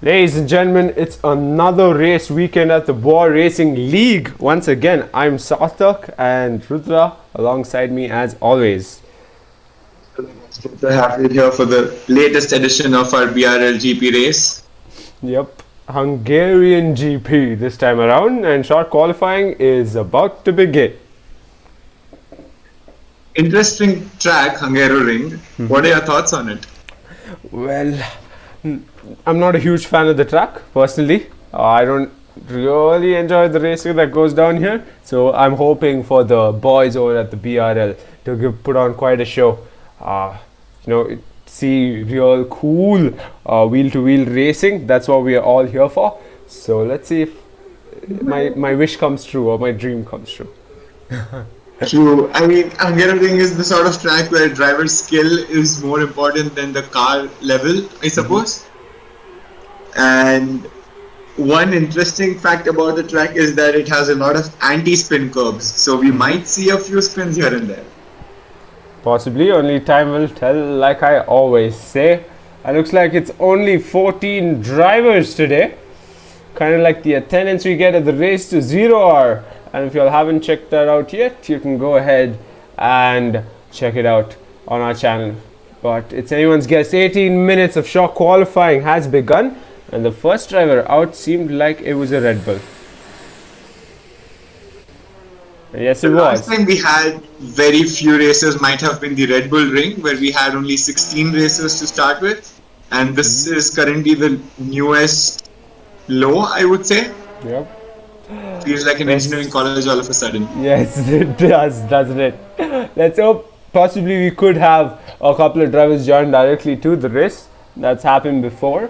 Ladies and gentlemen, it's another race weekend at the Bwoah Racing League. Once again, I'm Sarthak and Rudra alongside me as always. It's good to have you here for the latest edition of our BRL GP race. Yep, Hungarian GP this time around, and short qualifying is about to begin. Interesting track, Hungarian. What are your thoughts on it? Well, I'm not a huge fan of the track personally. I don't really enjoy the racing that goes down here, so I'm hoping for the boys over at the BRL to put on quite a show. See real cool wheel-to-wheel racing. That's what we are all here for. So let's see if my wish comes true or my dream comes true. True. I mean, Hungarian is the sort of track where driver skill is more important than the car level, I suppose. And one interesting fact about the track is that it has a lot of anti-spin curbs. So we might see a few spins here and there. Possibly, only time will tell, like I always say. It looks like it's only 14 drivers today. Kind of like the attendance we get at the race to 0 hour. And if you all haven't checked that out yet, you can go ahead and check it out on our channel. But it's anyone's guess. 18 minutes of short qualifying has begun, and the first driver out seemed like it was a Red Bull. And yes, it was. Last time we had very few races might have been the Red Bull Ring, where we had only 16 races to start with. And this is currently the newest low, I would say. Yep. Feels like an engineering college all of a sudden. Yes, it does, doesn't it? Let's hope possibly we could have a couple of drivers join directly to the race. That's happened before.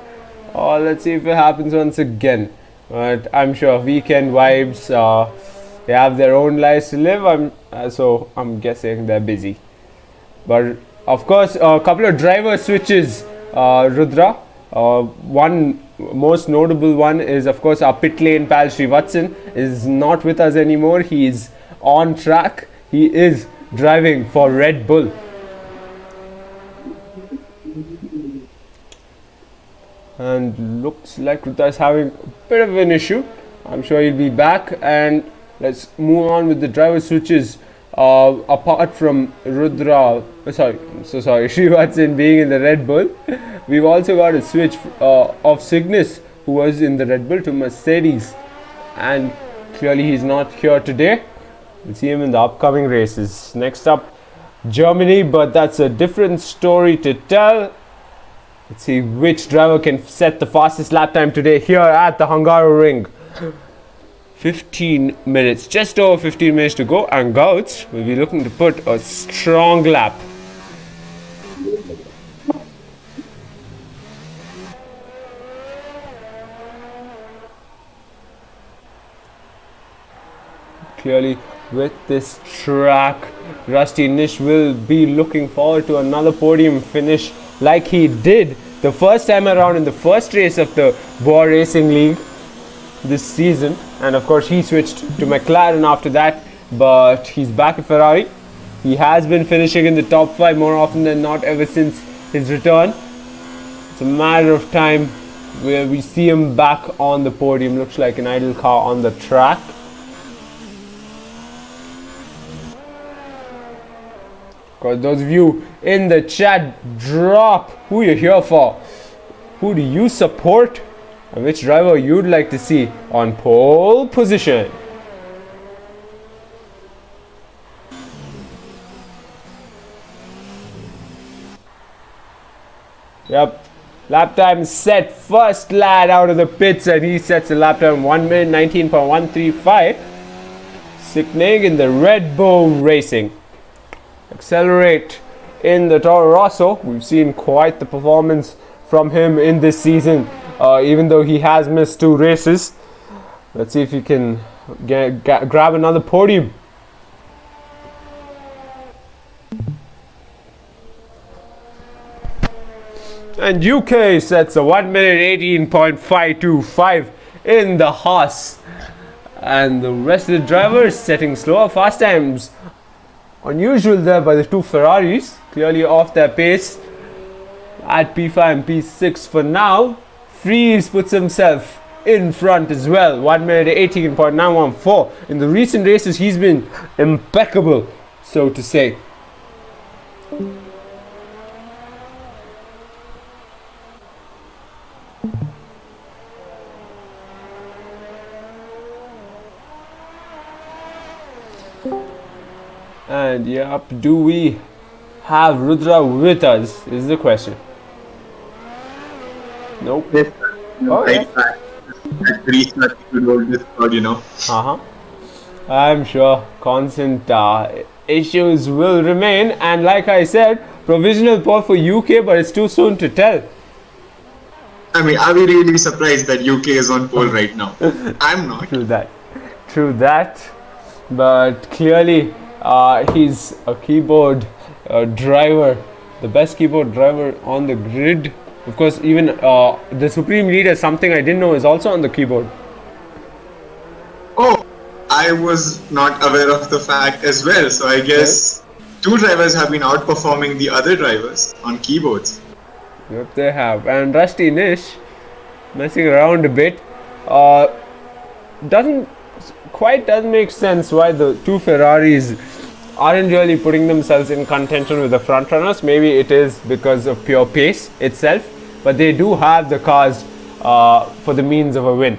Let's see if it happens once again. But I'm sure weekend vibes, they have their own lives to live. So I'm guessing they're busy. But of course, a couple of driver switches, Rudra. One most notable one is, of course, our pit lane pal Srivatsan is not with us anymore. He is on track. He is driving for Red Bull. And looks like Rudra is having a bit of an issue. I'm sure he'll be back. And let's move on with the driver switches. Apart from Srivatsan being in the Red Bull, we've also got a switch of Cygnus, who was in the Red Bull, to Mercedes, and clearly he's not here today. We'll see him in the upcoming races. Next up, Germany, but that's a different story to tell. Let's see which driver can set the fastest lap time today here at the Hungaroring. 15 minutes, just over 15 minutes to go, and Gouts will be looking to put a strong lap. Clearly, with this track, Rusty Nish will be looking forward to another podium finish like he did the first time around in the first race of the Bwoah Racing League this season. And of course he switched to McLaren after that, but he's back at Ferrari. He has been finishing in the top 5 more often than not ever since his return. It's a matter of time where we see him back on the podium. Looks like an idle car on the track. Of those of you in the chat, drop who you're here for. Who do you support? And which driver you'd like to see on pole position. Yep, lap time set. First lad out of the pits, and he sets a lap time 1 minute 19.135. Signaling in the Red Bull Racing. Accelerate in the Toro Rosso. We've seen quite the performance from him in this season. Even though he has missed 2 races. Let's see if he can grab another podium. And UK sets a 1 minute 18.525 in the Haas. And the rest of the drivers setting slower fast times. Unusual there by the 2 Ferraris, clearly off their pace at P5 and P6 for now. Freeze puts himself in front as well. 1 minute 18.914. In the recent races, he's been impeccable, so to say. And yep, do we have Rudra with us is the question. Nope. Yes, Oh, yes. At least nothing to do with Discord, you know. I'm sure constant issues will remain, and like I said, provisional poll for UK, but it's too soon to tell. I mean, are we really surprised that UK is on pole right now? I'm not. True that. But clearly, he's a keyboard driver, the best keyboard driver on the grid. Of course, even the Supreme Leader, something I didn't know, is also on the keyboard. Oh, I was not aware of the fact as well. So I guess two drivers have been outperforming the other drivers on keyboards. Yep, they have. And Rusty Nish, messing around a bit, doesn't make sense why the two Ferraris aren't really putting themselves in contention with the front runners. Maybe it is because of pure pace itself, but they do have the cars for the means of a win.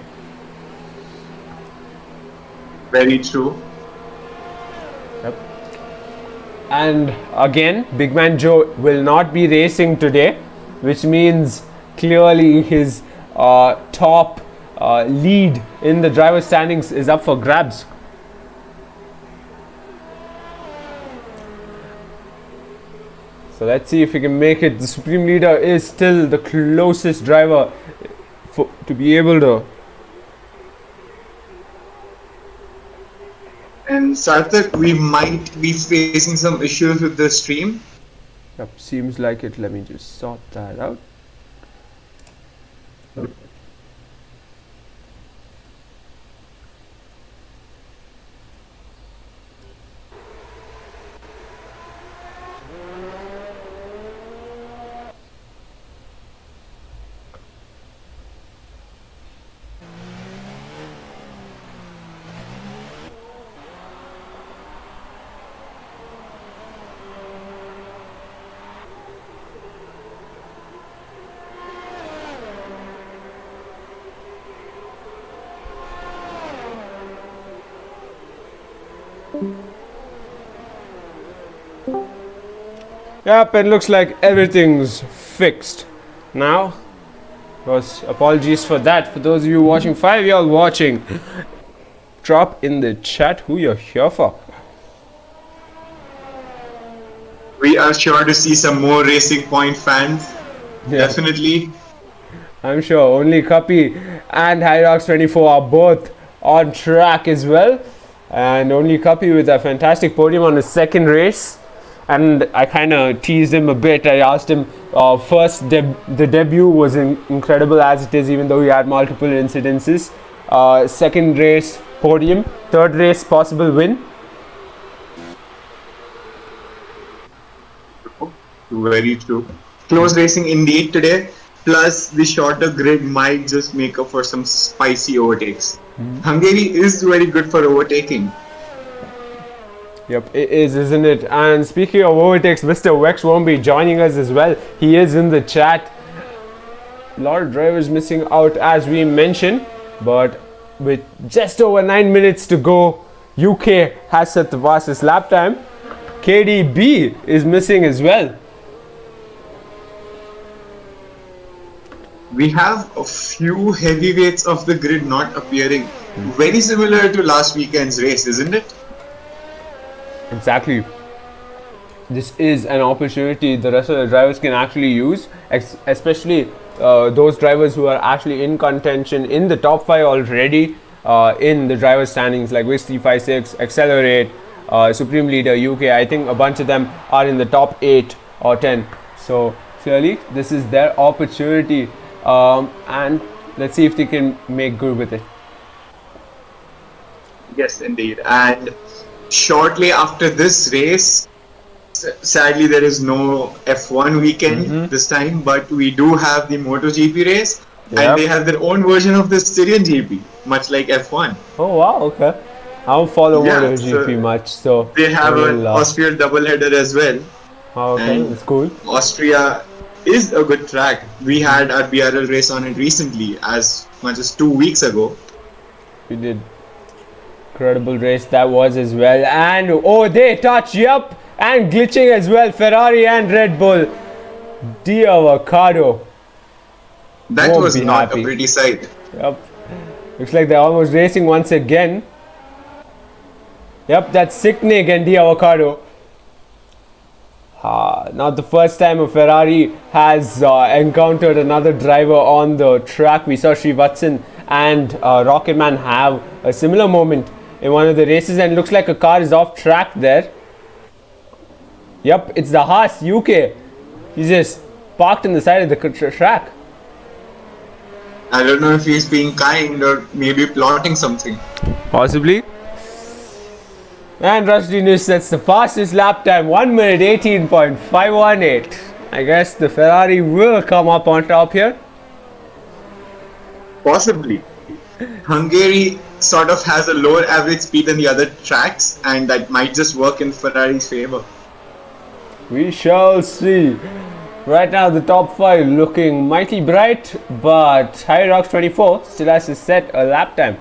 Very true. Yep. And again, Big Man Joe will not be racing today, which means clearly his top lead in the driver standings is up for grabs. So let's see if he can make it. The Supreme Leader is still the closest driver to be able to. And Sarthak, we might be facing some issues with the stream. Yep, seems like it. Let me just sort that out. Yep, it looks like everything's fixed now. Because apologies for that. For those of you watching 5, y'all watching, drop in the chat who you're here for. We are sure to see some more Racing Point fans. Yeah. Definitely. I'm sure Only Cuppy and Hyrox24 are both on track as well. And Only Cuppy with a fantastic podium on his second race. And I kind of teased him a bit. I asked him, the debut was incredible as it is, even though he had multiple incidences. Second race, podium. Third race, possible win. Very true. Close racing indeed today. Plus, the shorter grid might just make up for some spicy overtakes. Hungary is very good for overtaking. Yep, it is, isn't it? And speaking of overtakes, Mr. Wex won't be joining us as well. He is in the chat. A lot of drivers missing out as we mentioned, but with just over 9 minutes to go, UK has set the fastest lap time. KDB is missing as well. We have a few heavyweights of the grid not appearing. Very similar to last weekend's race, isn't it? Exactly. This is an opportunity the rest of the drivers can actually use, especially those drivers who are actually in contention in the top 5 already in the driver standings, like Wish356, Accelerate, Supreme Leader, UK. I think a bunch of them are in the top 8 or 10. So clearly this is their opportunity, and let's see if they can make good with it. Yes, indeed. And shortly after this race, sadly there is no F1 weekend this time, but we do have the MotoGP race, and Yep. they have their own version of the Syrian GP, much like F1. Oh wow, okay. I don't follow Yeah, MotoGP so much, so they I have an will. Austrian doubleheader as well, Oh, okay, and that's cool. Austria is a good track. We had our BRL race on it recently, as much as 2 weeks ago. We did incredible race that was as well, and oh, they touch. Yep, and glitching as well. Ferrari and Red Bull. The avocado. That Won't was be not happy. a pretty sight. Yep. Looks like they're almost racing once again. Yep, that's sickening and the avocado. Not the first time a Ferrari has encountered another driver on the track. We saw Srivatsan and Rocketman have a similar moment in one of the races, and looks like a car is off track there. Yep, it's the Haas UK. He's just parked in the side of the track. I don't know if he's being kind or maybe plotting something. Possibly. And Rushdie News sets the fastest lap time, 1 minute 18.518. I guess the Ferrari will come up on top here. Possibly. Hungary sort of has a lower average speed than the other tracks, and that might just work in Ferrari's favor. We shall see. Right now the top 5 looking mighty bright, but HyRox24 still has to set a lap time.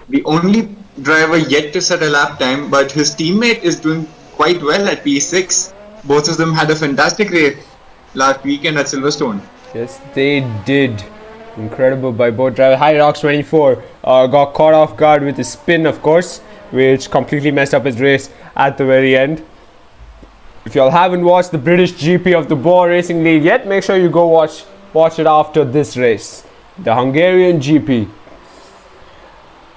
The only driver yet to set a lap time, but his teammate is doing quite well at P6. Both of them had a fantastic race last weekend at Silverstone. Yes, they did. Incredible by both drivers. HyRox24 got caught off guard with his spin, of course, which completely messed up his race at the very end. If y'all haven't watched the British GP of the Bwoah Racing League yet, make sure you go watch it after this race. The Hungarian GP.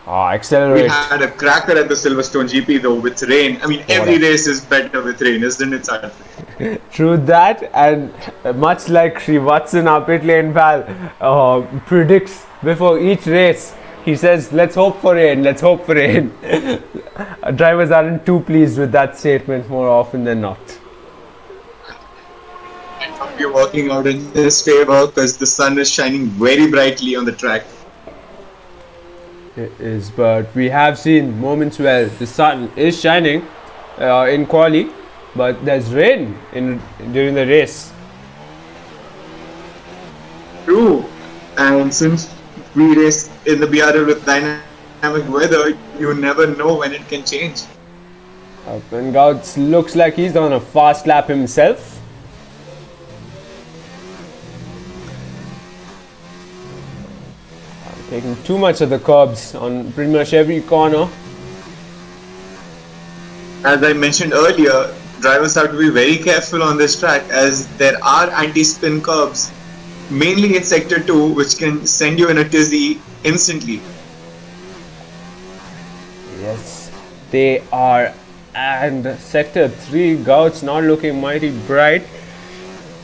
We Accelerate. had a cracker at the Silverstone GP though with rain. I mean, every race is better with rain, isn't it, Sarthik? True that, and much like Srivatsan, our pit lane pal, predicts before each race, he says, let's hope for rain, let's hope for rain. Drivers aren't too pleased with that statement more often than not. I hope you're working out in his favor because the sun is shining very brightly on the track. It is, but we have seen moments where the sun is shining in quali, but there's rain during the race. True. And since we race in the BRL with dynamic weather, you never know when it can change. And Gouts looks like he's on a fast lap himself. Taking too much of the curbs on pretty much every corner. As I mentioned earlier, drivers have to be very careful on this track as there are anti-spin curbs, mainly in Sector 2, which can send you in a tizzy instantly. Yes, they are. And Sector 3, Gouts not looking mighty bright.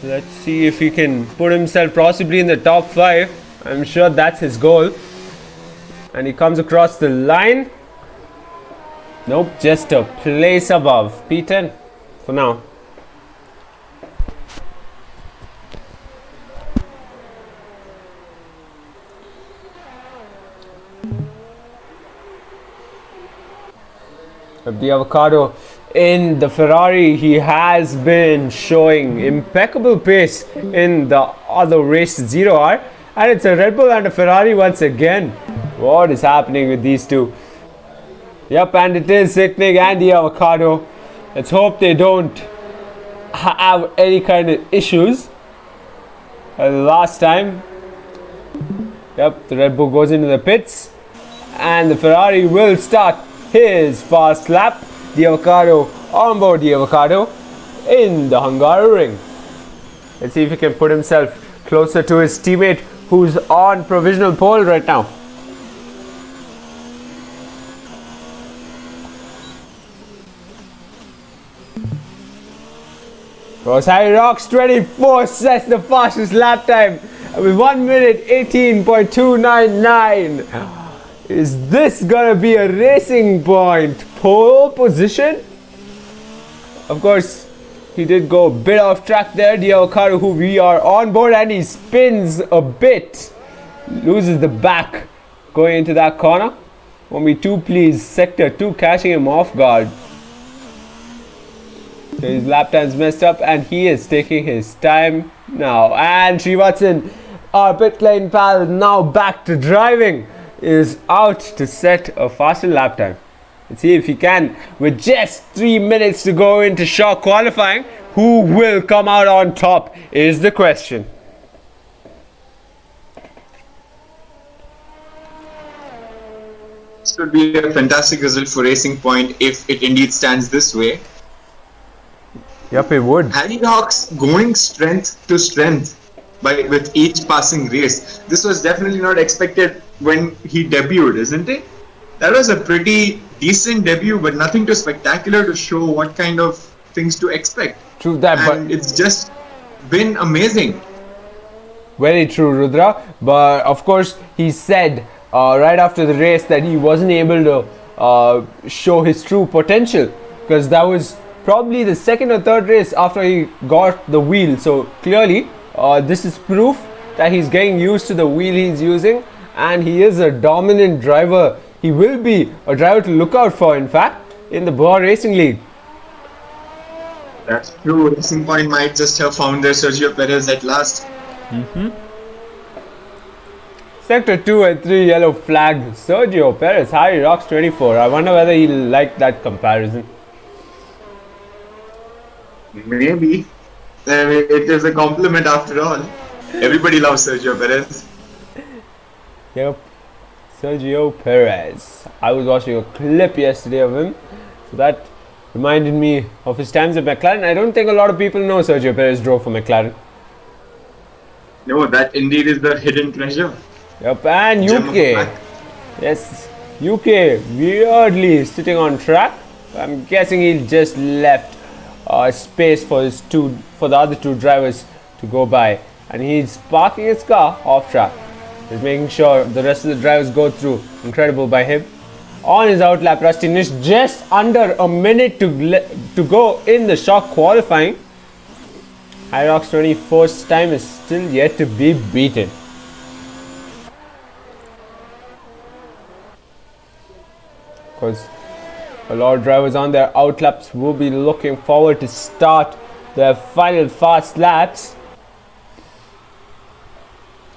Let's see if he can put himself possibly in the top 5. I'm sure that's his goal. And he comes across the line. Nope, just a place above. P10 for now. The avocado in the Ferrari, he has been showing impeccable pace in the other race 0R, and it's a Red Bull and a Ferrari once again. What is happening with these two? Yep, and it is Sickening and the avocado. Let's hope they don't have any kind of issues. Last time, yep, the Red Bull goes into the pits and the Ferrari will start his fast lap. The avocado on board the avocado in the Hungarian ring. Let's see if he can put himself closer to his teammate who's on provisional pole right now. HyRox24 sets the fastest lap time with 1 minute 18.299. Is this gonna be a racing point pole position? Of course, He did go a bit off track there. The Avocado, who we are on board, and he spins a bit. Loses the back going into that corner. Won't be too pleased. Sector 2 catching him off guard. So his lap time's messed up and he is taking his time now. And Srivatsan, our pit lane pal, now back to driving, is out to set a faster lap time. Let's see if he can. With just 3 minutes to go into shock qualifying, who will come out on top is the question. This would be a fantastic result for Racing Point if it indeed stands this way. Yep, it would. Harry Rocks going strength to strength with each passing race. This was definitely not expected when he debuted, isn't it? That was a pretty decent debut, but nothing too spectacular to show what kind of things to expect. True that, and but it's just been amazing. Very true, Rudra. But of course, he said right after the race that he wasn't able to show his true potential, because that was probably the second or third race after he got the wheel. So clearly, this is proof that he's getting used to the wheel he's using, and he is a dominant driver. He will be a driver to look out for, in fact, in the Bwoah Racing League. That's true. Racing Point might just have found their Sergio Perez at last. Sector 2 and 3 yellow flag. Sergio Perez, Harry Rocks 24. I wonder whether he'll like that comparison. Maybe. I mean, it is a compliment after all. Everybody loves Sergio Perez. Yep. Sergio Perez. I was watching a clip yesterday of him, so that reminded me of his times at McLaren. I don't think a lot of people know Sergio Perez drove for McLaren. No, that indeed is the hidden treasure. Yep, and UK. Yes, UK weirdly sitting on track. I'm guessing he just left space for the other two drivers to go by, and he's parking his car off track. He's making sure the rest of the drivers go through. Incredible by him. On his outlap, Rusty Nish just under a minute to go in the shock qualifying. Hyrox 24's time is still yet to be beaten. Because a lot of drivers on their outlaps will be looking forward to start their final fast laps.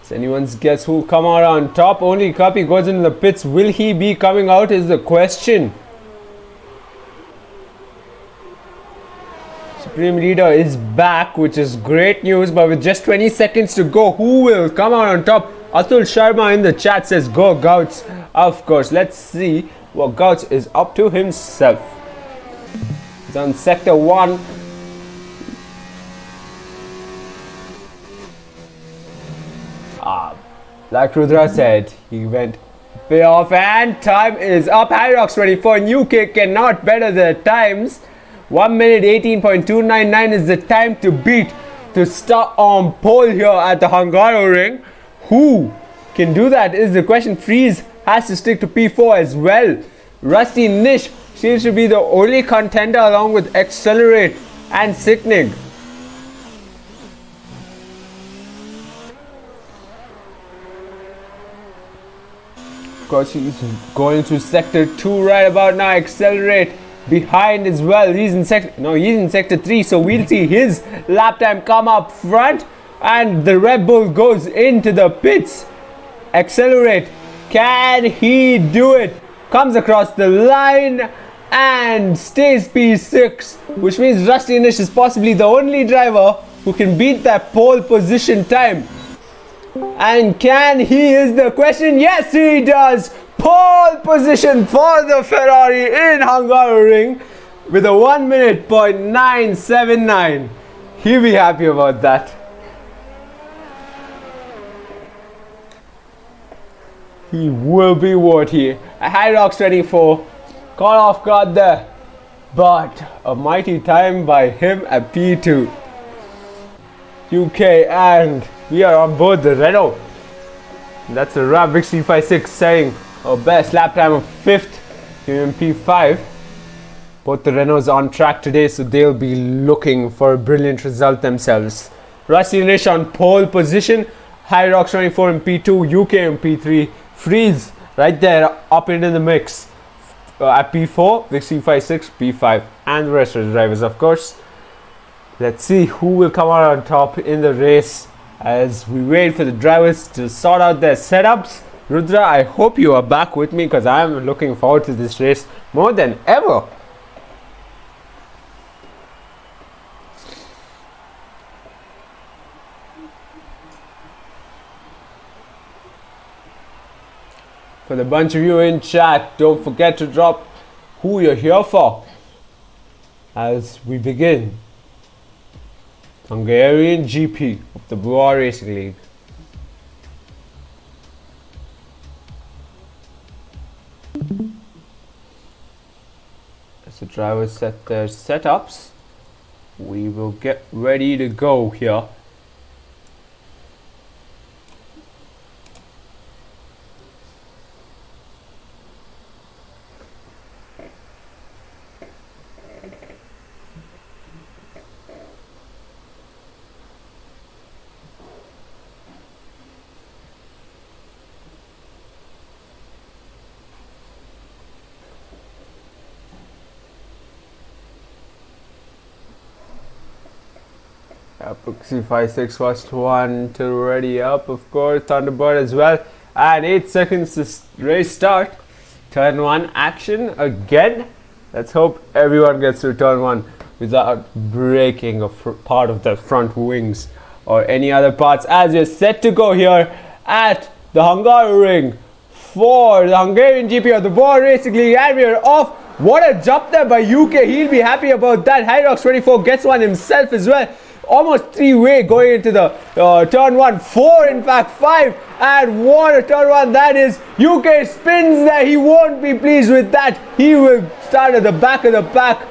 It's anyone's guess who'll come out on top. Only Kapi goes into the pits. Will he be coming out is the question. Supreme Leader is back, which is great news, but with just 20 seconds to go, who will come out on top? Atul Sharma in the chat says go Gouts. Of course, let's see what Gouts is up to himself. He's on sector 1. Like Rudra said, he went way off and time is up. Hyrox 24 and UK cannot better their times. 1 minute 18.299 is the time to beat to start on pole here at the Hungaroring. Who can do that is the question. Freeze has to stick to P4 as well. Rusty Nish seems to be the only contender along with Accelerate and Sicknig. Of course, he's going to sector 2 right about now. Accelerate behind as well. He's in sector 3, so we'll see his lap time come up front, and the Red Bull goes into the pits. Accelerate, can he do it? Comes across the line and stays P6, which means Rusty Nish is possibly the only driver who can beat that pole position time. And can he is the question? Yes, he does. Pole position for the Ferrari in Hungaroring with a 1 minute .979. He'll be happy about that. He will be worthy. A Hyrox 24 caught off guard there, but a mighty time by him at P2. UK, and we are on board the Renault. That's a wrap. Vic 356 saying our best lap time of 5th, giving him P5. Both the Renaults on track today, so they'll be looking for a brilliant result themselves. Rusty Nish on pole position. Hyrox 24 in P2, UK in P3. Freeze right there up into the mix at P4, Vixie 56, P5, and the rest of the drivers, of course. Let's see who will come out on top in the race as we wait for the drivers to sort out their setups. Rudra, I hope you are back with me because I am looking forward to this race more than ever. For the bunch of you in chat, don't forget to drop who you're here for as we begin Hungarian GP of the Bwoah Racing League. As the drivers set their setups, we will get ready to go here. C56 first one to ready up, of course. Thunderbird as well. And 8 seconds to race start. Turn 1 action again. Let's hope everyone gets through turn 1 without breaking a part of the front wings or any other parts, as you're set to go here at the Hungaroring for the Hungarian GP of the Bwoah Racing League. And we're off. What a jump there by UK. He'll be happy about that. Hyrox 24 gets one himself as well. Almost 3-way going into the turn 1, 4 in fact, 5, and what a turn 1 that is. UK spins there, he won't be pleased with that. He will start at the back of the pack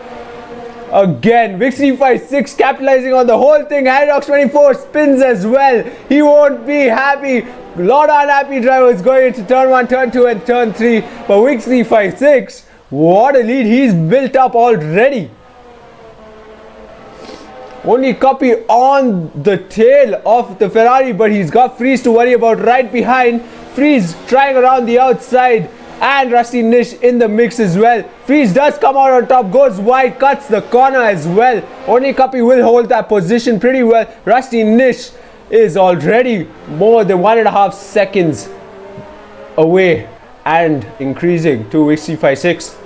again. Vixie 56 capitalizing on the whole thing. Hyrox 24 spins as well. He won't be happy. A lot of unhappy drivers going into turn 1, turn 2 and turn 3. But Vixie 56, what a lead he's built up already. Only copy on the tail of the Ferrari, but he's got Freeze to worry about right behind. Freeze trying around the outside, and Rusty Nish in the mix as well. Freeze does come out on top, goes wide, cuts the corner as well. Only copy will hold that position pretty well. Rusty Nish is already more than 1.5 seconds away and increasing to Vixie 56.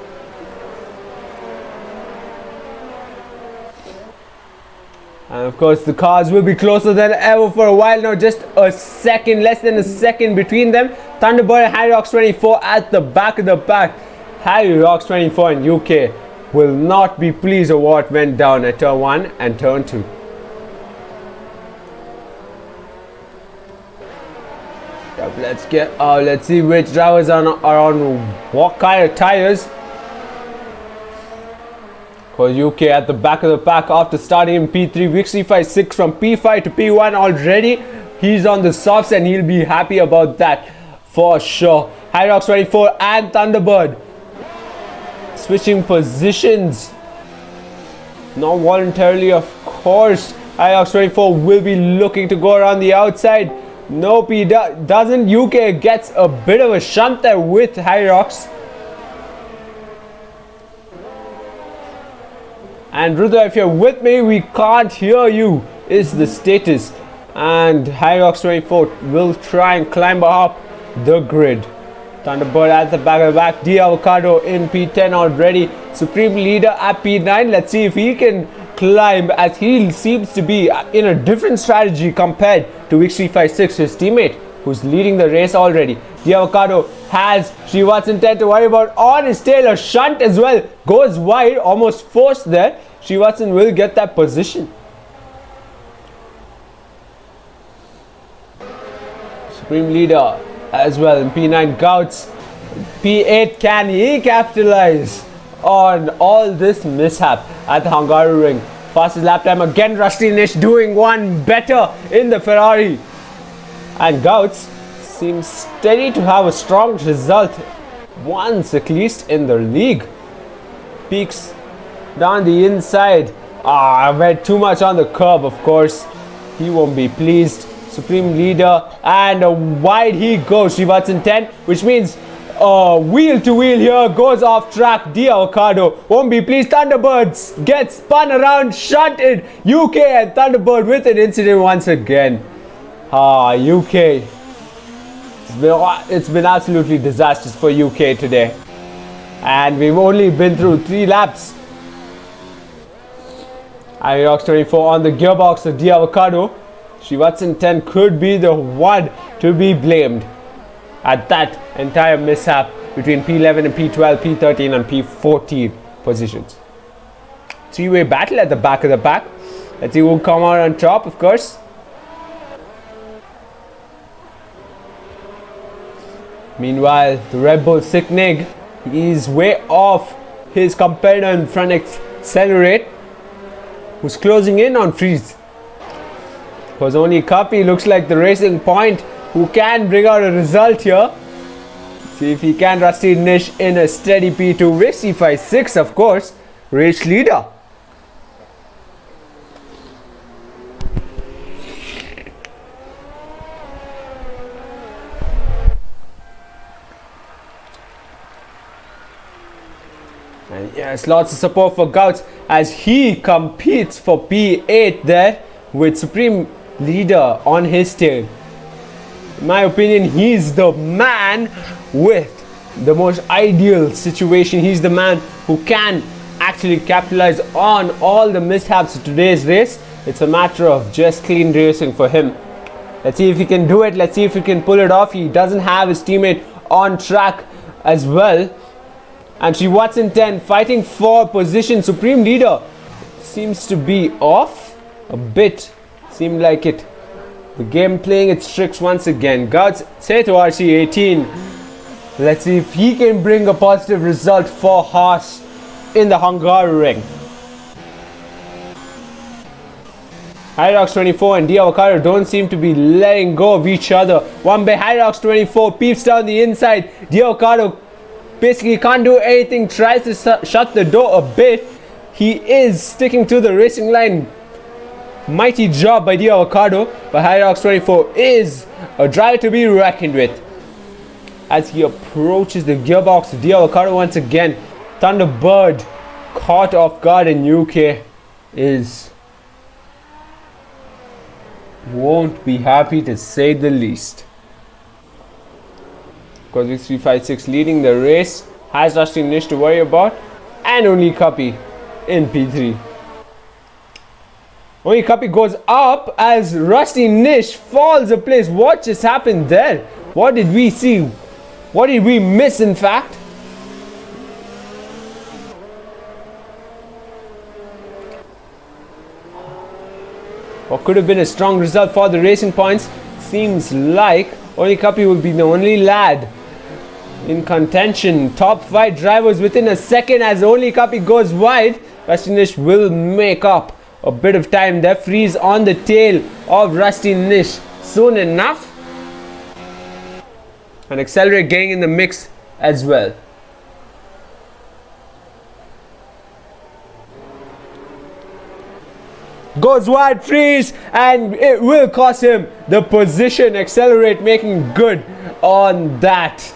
And of course the cars will be closer than ever for a while now. Just a second, less than a second between them. Thunderbird and Hyrox 24 at the back of the pack. Hyrox 24 in UK will not be pleased with what went down at turn 1 and turn 2. Yep, let's see which drivers are on what kind of tires. For UK at the back of the pack after starting in P3. Vixie 56 from P5 to P1 already. He's on the softs and he'll be happy about that for sure. Hyrox 24 and Thunderbird switching positions. Not voluntarily, of course. Hyrox 24 will be looking to go around the outside. Nope, he doesn't. UK gets a bit of a shunt there with Hyrox. And Rudra, if you're with me, we can't hear you, is the status. And Hyrox 24 will try and climb up the grid. Thunderbird at the back of the back. D Avocado in P10 already. Supreme Leader at P9. Let's see if he can climb, as he seems to be in a different strategy compared to Vixie 56, his teammate, who's leading the race already. The Avocado has Srivatsan 10 to worry about on his tail. A shunt as well. Goes wide, almost forced there. Srivatsan will get that position. Supreme Leader as well in P9. Gouts P8. Can he capitalize on all this mishap at the Hungaroring? Fastest lap time again. Rusty Nish doing one better in the Ferrari. And Gouts seems steady to have a strong result once at least in the league. Peaks down the inside. Went too much on the curb, of course. He won't be pleased. Supreme Leader, and wide he goes. Srivatsan 10, which means wheel to wheel here, goes off track. The Avocado won't be pleased. Thunderbirds gets spun around, shot in. UK and Thunderbird with an incident once again. UK. It's been absolutely disastrous for UK today. And we've only been through 3 laps. Iox 24 on the gearbox of the Avocado. Srivatsan 10 could be the one to be blamed at that entire mishap between P11 and P12, P13 and P14 positions. 3-way battle at the back of the pack. Let's see who will come out on top, of course. Meanwhile, the Red Bull Sicknig is way off his competitor in front, Accelerate, who's closing in on Freeze. Because only Copy looks like the Racing Point who can bring out a result here. See if he can. Rusty Nish in a steady P2 with C56, of course, race leader. And yes, lots of support for Gouts as he competes for P8 there with Supreme Leader on his tail. In my opinion, he's the man with the most ideal situation. He's the man who can actually capitalize on all the mishaps of today's race. It's a matter of just clean racing for him. Let's see if he can do it. Let's see if he can pull it off. He doesn't have his teammate on track as well. And Srivatsan 10 fighting for position. Supreme Leader seems to be off a bit. Seemed like it. The game playing its tricks once again. Gouts say to RC18. Let's see if he can bring a positive result for Haas in the Hungarian. Hyrox 24 and Avocado don't seem to be letting go of each other. One by Hyrox 24 peeps down the inside. Avocado basically can't do anything, tries to shut the door a bit. He is sticking to the racing line. Mighty job by the Avocado, but Hyrox 24 is a driver to be reckoned with. As he approaches the gearbox, the Avocado once again. Thunderbird caught off guard, and UK won't be happy to say the least. Because with 356 leading the race, has Rusty Nish to worry about, and only Copy in P3. Only Copy goes up as Rusty Nish falls a place. What just happened there? What did we see? What did we miss, in fact? What could have been a strong result for the Racing Points? Seems like only Copy will be the only lad in contention. Top 5 drivers within a second as only Copy goes wide. Rusty Nish will make up a bit of time there. Freeze on the tail of Rusty Nish soon enough. And Accelerate getting in the mix as well. Goes wide, Freeze, and it will cost him the position. Accelerate making good on that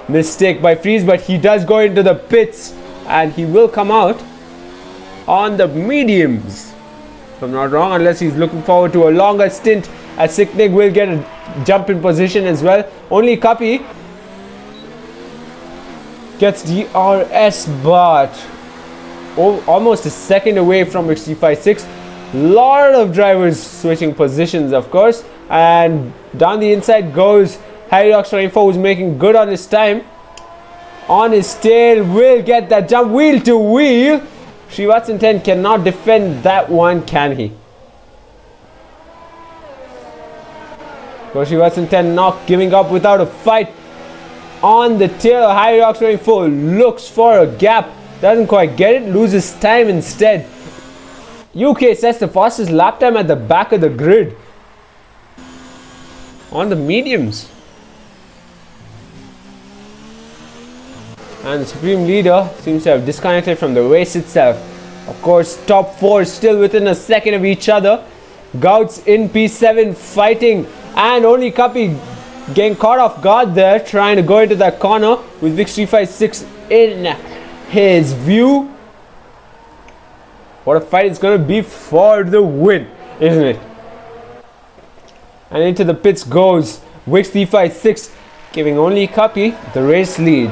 mistake by Freeze, but he does go into the pits and he will come out on the mediums, if I'm not wrong, unless he's looking forward to a longer stint, as Sicknig will get a jump in position as well. Only Copy gets DRS, but almost a second away from XT56. Lot of drivers switching positions, of course, and down the inside goes Hyrox 24, who's making good on his time. On his tail, will get that jump wheel to wheel. Srivatsan 10 cannot defend that one, can he? So Srivatsan 10 not giving up without a fight. On the tail, Hyrox 24 looks for a gap, doesn't quite get it, loses time instead. UK sets the fastest lap time at the back of the grid on the mediums. And the Supreme Leader seems to have disconnected from the race itself. Of course, top 4 still within a second of each other. Gouts in P7 fighting, and only Kapi getting caught off guard there, trying to go into that corner with Vix356 in his view. What a fight it's going to be for the win, isn't it? And into the pits goes Vix356, giving only Kapi the race lead.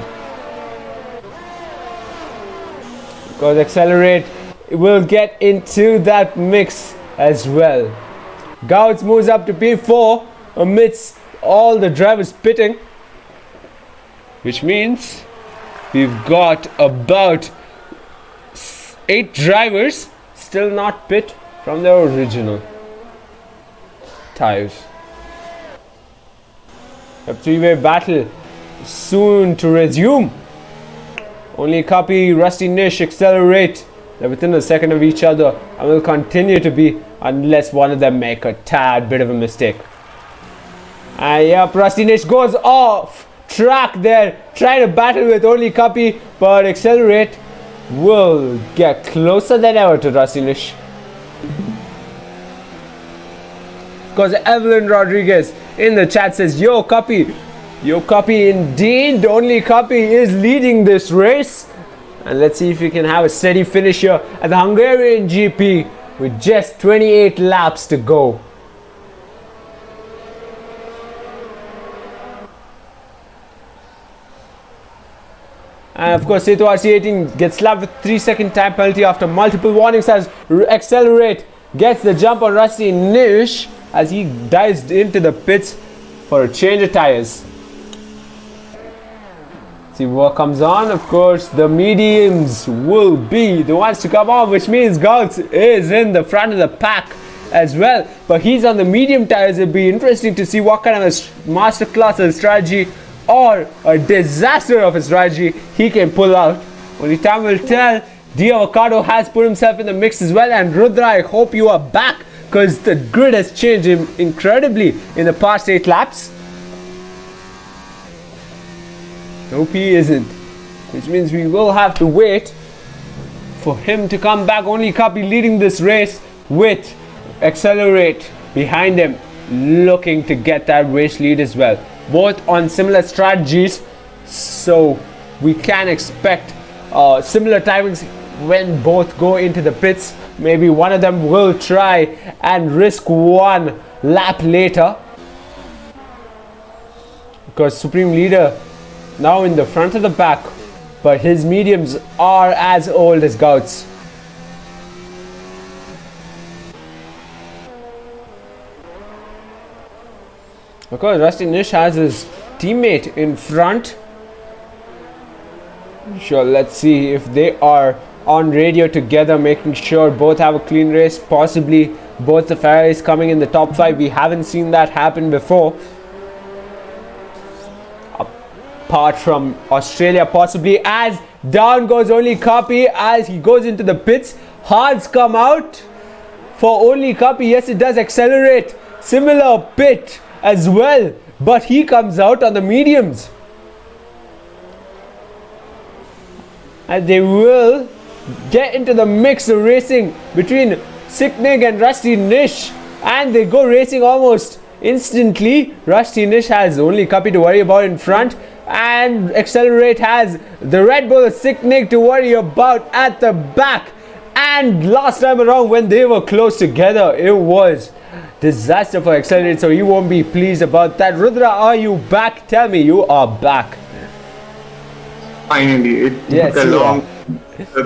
Because Accelerate will get into that mix as well. Gouts moves up to P4 amidst all the drivers pitting, which means we've got about 8 drivers still not pit from their original tires. A 3-way battle soon to resume. Only Kapi, Rusty Nish, Accelerate. They're within a second of each other and will continue to be unless one of them make a tad bit of a mistake. And yep, Rusty Nish goes off track there, trying to battle with only Kapi, but Accelerate will get closer than ever to Rusty Nish. Because Evelyn Rodriguez in the chat says, Yo Kapi indeed, only Kapi is leading this race. And let's see if we can have a steady finish here at the Hungarian GP with just 28 laps to go. And of course, Setu RC18 gets slapped with 3-second time penalty after multiple warnings as Accelerate gets the jump on Rusty Nish as he dives into the pits for a change of tires. See what comes on. Of course, the mediums will be the ones to come on, which means Gouts is in the front of the pack as well. But he's on the medium tires. It'll be interesting to see what kind of a masterclass of strategy or a disaster of a strategy he can pull out. Only time will tell. The Avocado has put himself in the mix as well. And Rudra, I hope you are back, because the grid has changed incredibly in the past 8 laps. Nope, he isn't. Which means we will have to wait for him to come back. Only Kapi leading this race with Accelerate behind him, looking to get that race lead as well. Both on similar strategies, so we can expect similar timings when both go into the pits. Maybe one of them will try and risk one lap later, because Supreme Leader now in the front of the pack, but his mediums are as old as Gouts. Because Rusty Nish has his teammate in front. Sure, let's see if they are on radio together, making sure both have a clean race. Possibly both the Ferraris coming in the top 5. We haven't seen that happen before. Apart from Australia, possibly, as down goes only Kapi as he goes into the pits. Hards come out for only Kapi. Yes, it does. Accelerate. Similar pit as well, but he comes out on the mediums. And they will get into the mix of racing between Sicknig and Rusty Nish, and they go racing almost instantly. Rusty Nish has only Kapi to worry about in front, and Accelerate has the Red Bull Sicknig to worry about at the back. And last time around when they were close together, it was disaster for Accelerate, so he won't be pleased about that. Rudra, are you back? Tell me you are back. Finally, it yes, took a long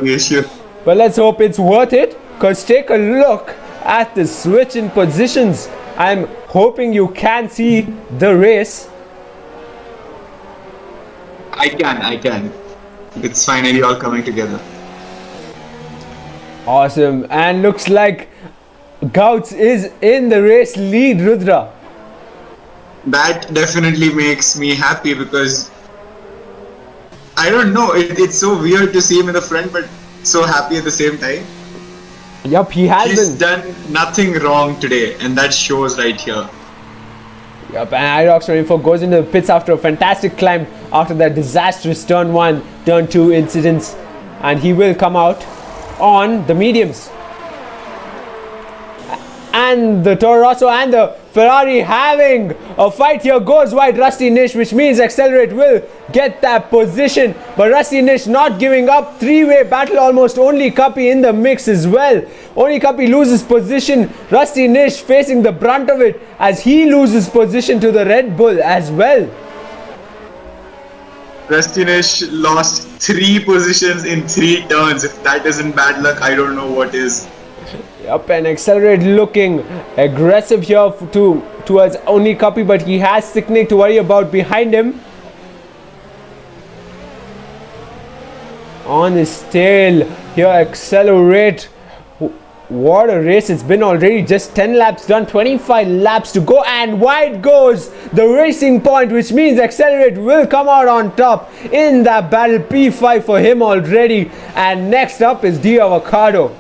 issue. But let's hope it's worth it, because take a look at the switch in positions. I'm hoping you can see the race. I can. It's finally all coming together. Awesome. And looks like Gouts is in the race lead, Rudra. That definitely makes me happy, because I don't know, it's so weird to see him in the front but so happy at the same time. Yup, He's done nothing wrong today, and that shows right here. Yup, and iRox24 goes into the pits after a fantastic climb after that disastrous turn 1, turn 2 incidents, and he will come out on the mediums. And the Toro Rosso and the Ferrari having a fight. Here goes wide Rusty Nish, which means Accelerate will get that position. But Rusty Nish not giving up. Three-way battle almost. Only Cuppy in the mix as well. Only Cuppy loses position. Rusty Nish facing the brunt of it as he loses position to the Red Bull as well. Rusty Nish lost 3 positions in 3 turns. If that isn't bad luck, I don't know what is. Yep, and Accelerate looking aggressive here towards only Cuppy, but he has Sicknick to worry about behind him. On his tail here, Accelerate. What a race it's been already. Just 10 laps done, 25 laps to go, and wide goes the Racing Point, which means Accelerate will come out on top in that battle. P5 for him already, and next up is D Avocado.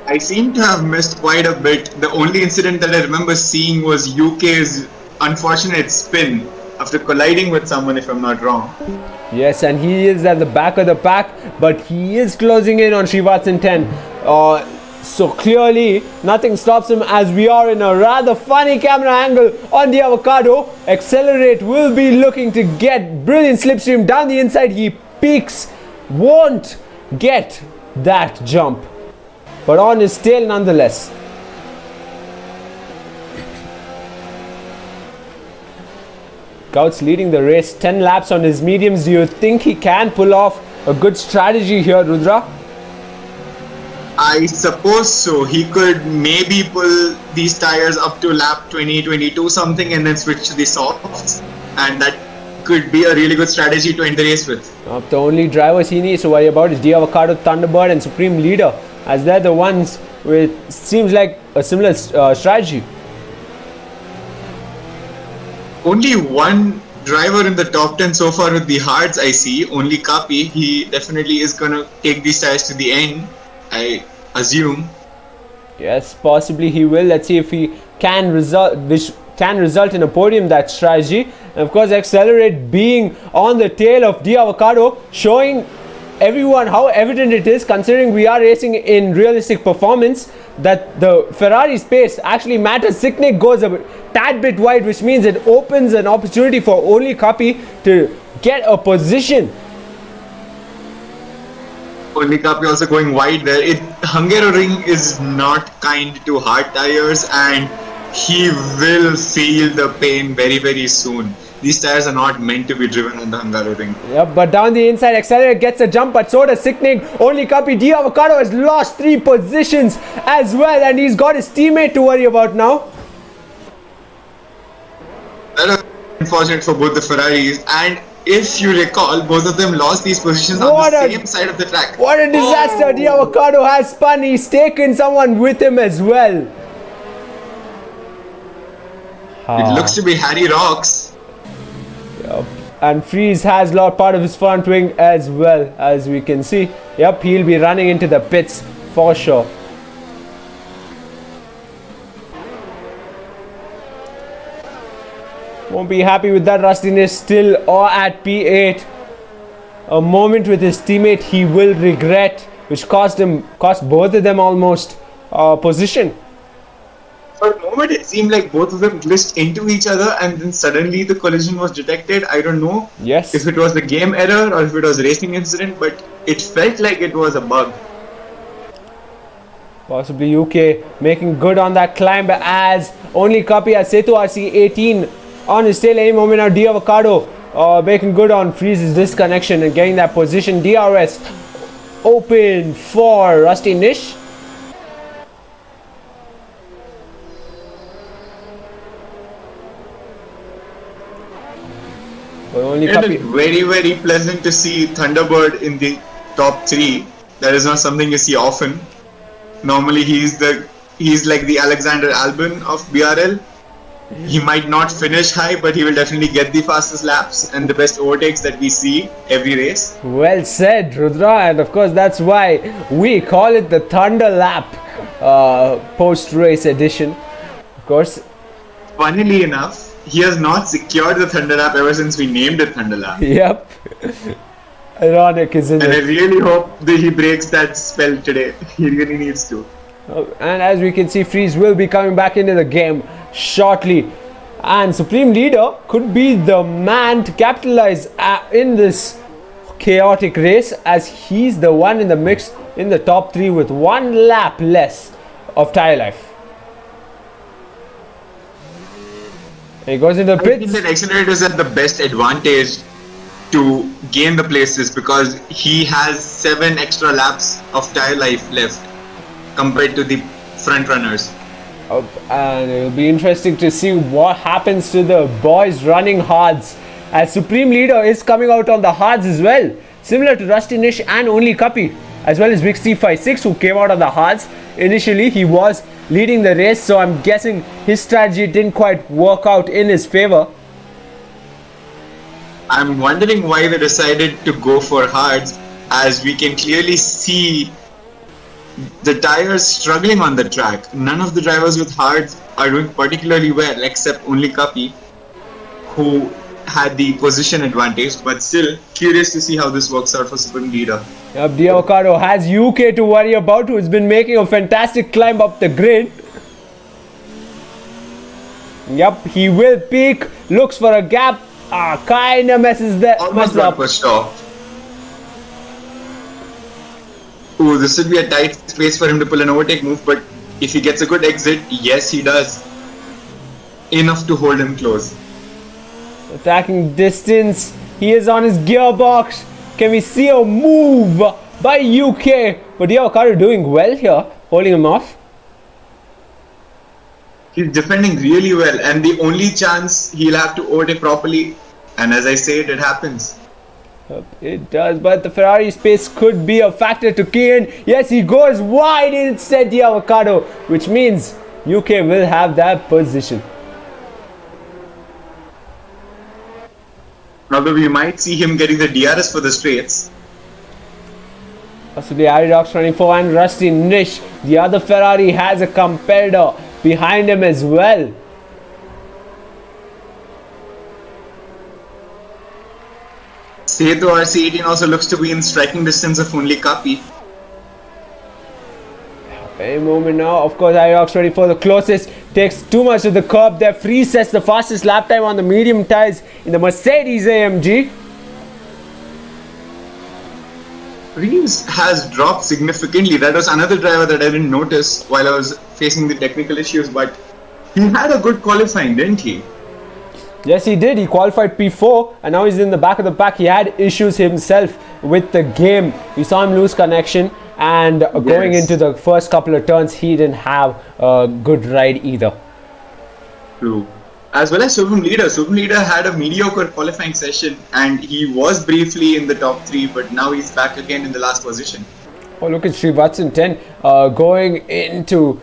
I seem to have missed quite a bit. The only incident that I remember seeing was UK's unfortunate spin after colliding with someone, if I'm not wrong. Yes, and he is at the back of the pack, but he is closing in on Srivatsan 10. So clearly, nothing stops him as we are in a rather funny camera angle on the Avocado. Accelerate will be looking to get brilliant slipstream down the inside. He peaks, won't get that jump, but on his tail nonetheless. Gouts leading the race, 10 laps on his mediums. Do you think he can pull off a good strategy here, Rudra? I suppose so. He could maybe pull these tires up to lap 20, 22 something and then switch to the softs, and that could be a really good strategy to end the race with. The only drivers he needs to worry about is D Avocado, Thunderbird and Supreme Leader, as they're the ones with seems like a similar strategy. Only one driver in the top 10 so far with the hards I see, only Kapi. He definitely is going to take these tires to the end, I assume. Yes, possibly he will. Let's see if he can result, which can result in a podium, that strategy. And of course, Accelerate being on the tail of D Avocado, showing everyone how evident it is, considering we are racing in realistic performance, that the Ferrari's pace actually matters. Sicknick goes a tad bit wide, which means it opens an opportunity for only Kapi to get a position. Only Kapi also going wide there. Hungarian is not kind to hard tires, and he will feel the pain very, very soon. These tires are not meant to be driven on the Hungarian. Yep, but down the inside, Accelerate gets a jump, but so does Sicknick. Only Kapi. D Avocado has lost 3 positions as well, and he's got his teammate to worry about now. That was unfortunate for both the Ferraris, and if you recall, both of them lost these positions on the same side of the track. What a disaster! Oh. D Avocado has spun. He's taken someone with him as well. It looks to be Harry Rocks. Yep. And Freeze has lost part of his front wing as well, as we can see. Yep, he'll be running into the pits for sure. Won't be happy with that. Rustin is still at P8. A moment with his teammate he will regret, which cost both of them almost position. For a moment it seemed like both of them glitched into each other, and then suddenly the collision was detected. I don't know if it was the game error or if it was a racing incident, but it felt like it was a bug. Possibly UK making good on that climb, as only Kapi has Setu RC 18 on his tail any moment now. D Avocado making good on Freeze's disconnection and getting that position. DRS open for Rusty Nish. It is very, very pleasant to see Thunderbird in the top 3. That is not something you see often. Normally he's like the Alexander Albon of BRL. He might not finish high, but he will definitely get the fastest laps and the best overtakes that we see every race. Well said, Rudra, and of course that's why we call it the Thunder Lap post-race edition. Of course, funnily enough, he has not secured the Thunder Lap ever since we named it Thunder Lap. Yep. Ironic, isn't And I it? really hope that he breaks that spell today. He really needs to. And as we can see, Freeze will be coming back into the game shortly. And Supreme Leader could be the man to capitalize in this chaotic race, as he's the one in the mix in the top 3 with 1 lap less of tire life. And he goes into the I think pits. that Accelerator's at the best advantage to gain the places because he has 7 extra laps of tire life left compared to the front runners. And it'll be interesting to see what happens to the boys running hards, as Supreme Leader is coming out on the hards as well, similar to Rusty Nish and Only Cuppy, as well as Big C56, who came out on the hards. Initially he was leading the race, so I'm guessing his strategy didn't quite work out in his favor. I'm wondering why they decided to go for hards, as we can clearly see the tires struggling on the track. None of the drivers with hards are doing particularly well, except Only Cuppy, who had the position advantage. But still, curious to see how this works out for Supreme Leader. Yep, the Avocado has UK to worry about, who's been making a fantastic climb up the grid. Yep, he will peak, looks for a gap, kinda messes Almost up. for sure. Ooh, this would be a tight space for him to pull an overtake move, but if he gets a good exit, yes, he does. Enough to hold him close. Attacking distance, he is on his gearbox. Can we see a move by UK? But the Avocado doing well here, holding him off. He's defending really well, and the only chance he'll have to overtake properly, and as I say it happens. It does, but the Ferrari space could be a factor to key in. Yes, he goes wide instead, the Avocado, which means UK will have that position. Although we might see him getting the DRS for the straights. Possibly Aridox 24 and Rusty Nish. The other Ferrari has a competitor behind him as well. Seto RC18 also looks to be in striking distance of Only Cuppy. Any moment now, of course, Aridox 24 the closest, takes too much of the curb there. Free sets the fastest lap time on the medium tires in the Mercedes AMG. Reeves has dropped significantly. That was another driver that I didn't notice while I was facing the technical issues, but he had a good qualifying, didn't he? Yes, he did. He qualified P4 and now he's in the back of the pack. He had issues himself with the game. We saw him lose connection, and going into the first couple of turns, he didn't have a good ride either. True. As well as Supreme Leader. Supreme Leader had a mediocre qualifying session and he was briefly in the top 3, but now he's back again in the last position. Oh, look at Srivatsan 10 going into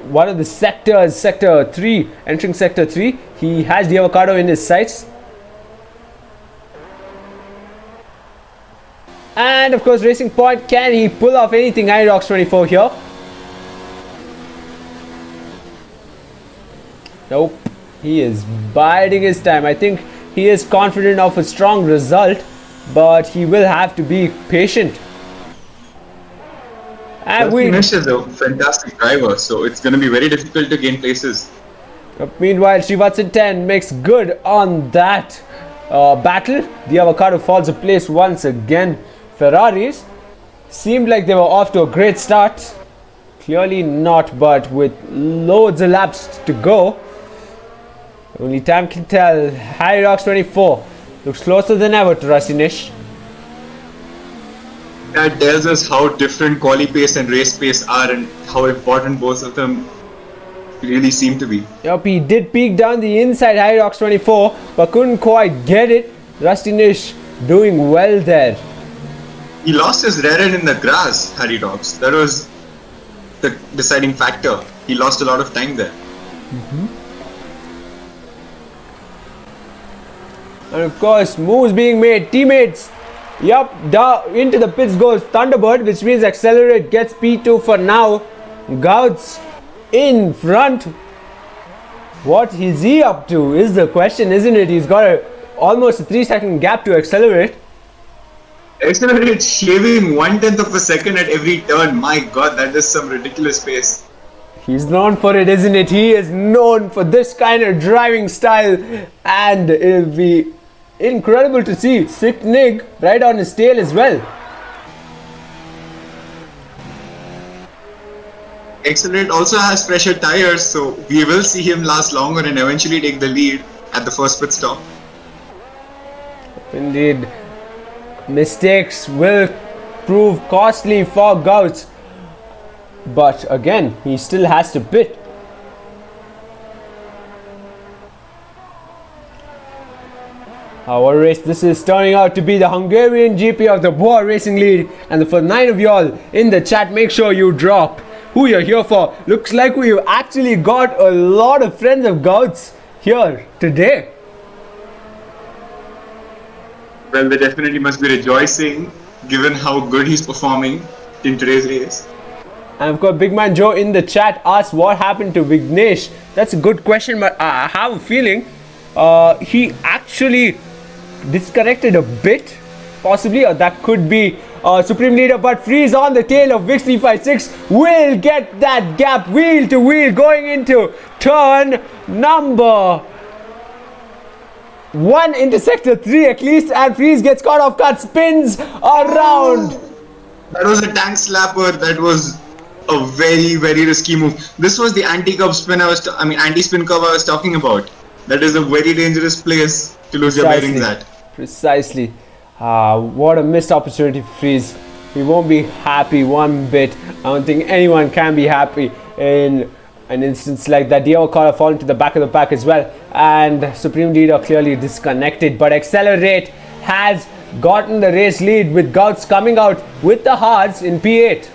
one of the sectors, sector 3, entering sector 3. He has the Avocado in his sights. And of course, Racing Point, can he pull off anything? Irox 24 here. Nope. He is biding his time. I think he is confident of a strong result, but he will have to be patient. And Nish is a fantastic driver, so it's going to be very difficult to gain places. Meanwhile, Srivatsan 10 makes good on that battle. The Avocado falls a place once again. Ferraris seemed like they were off to a great start. Clearly not, but with loads of laps to go, only time can tell. Hyrox 24 looks closer than ever to Rusty Nish. That tells us how different quali pace and race pace are and how important both of them really seem to be. Yup, he did peek down the inside Hyrox 24, but couldn't quite get it. Rusty Nish doing well there. He lost his rear end in the grass, Harry Dogs. That was the deciding factor. He lost a lot of time there. And of course, moves being made. Teammates, yup, into the pits goes Thunderbird, which means Accelerate gets P2 for now. Gouts in front. What is he up to is the question, isn't it? He's got almost a 3-second gap to Accelerate. Accelerate shaving 1/10 of a second at every turn. My god, that is some ridiculous pace. He's known for it, isn't it? He is known for this kind of driving style, and it'll be incredible to see Sick Nig right on his tail as well. Accelerate also has pressure tires, so we will see him last longer and eventually take the lead at the first pit stop. Indeed, mistakes will prove costly for Gauss, but again, he still has to pit. Our race, this is turning out to be the Hungarian GP of the Bwoah Racing League, and for 9 of y'all in the chat, make sure you drop who you're here for. Looks like we've actually got a lot of friends of Gauss here today. Well, they definitely must be rejoicing given how good he's performing in today's race. And of course, Big Man Joe in the chat asked what happened to Vignesh. That's a good question, but I have a feeling he actually disconnected a bit, possibly, or that could be Supreme Leader. But Freeze on the tail of Vix 356 will get that gap wheel to wheel going into turn number 1 into sector 3 at least, and Freeze gets caught off guard, spins around. That was a tank slapper. That was a very, very risky move. This was the anti-curve spin anti-spin curve I was talking about. That is a very dangerous place to lose your bearings at. Precisely. What a missed opportunity for Freeze. He won't be happy one bit. I don't think anyone can be happy in an instance like that. Dio caught a fall into the back of the pack as well, and Supreme Leader clearly disconnected, but Accelerate has gotten the race lead with Gauss coming out with the hards in P8.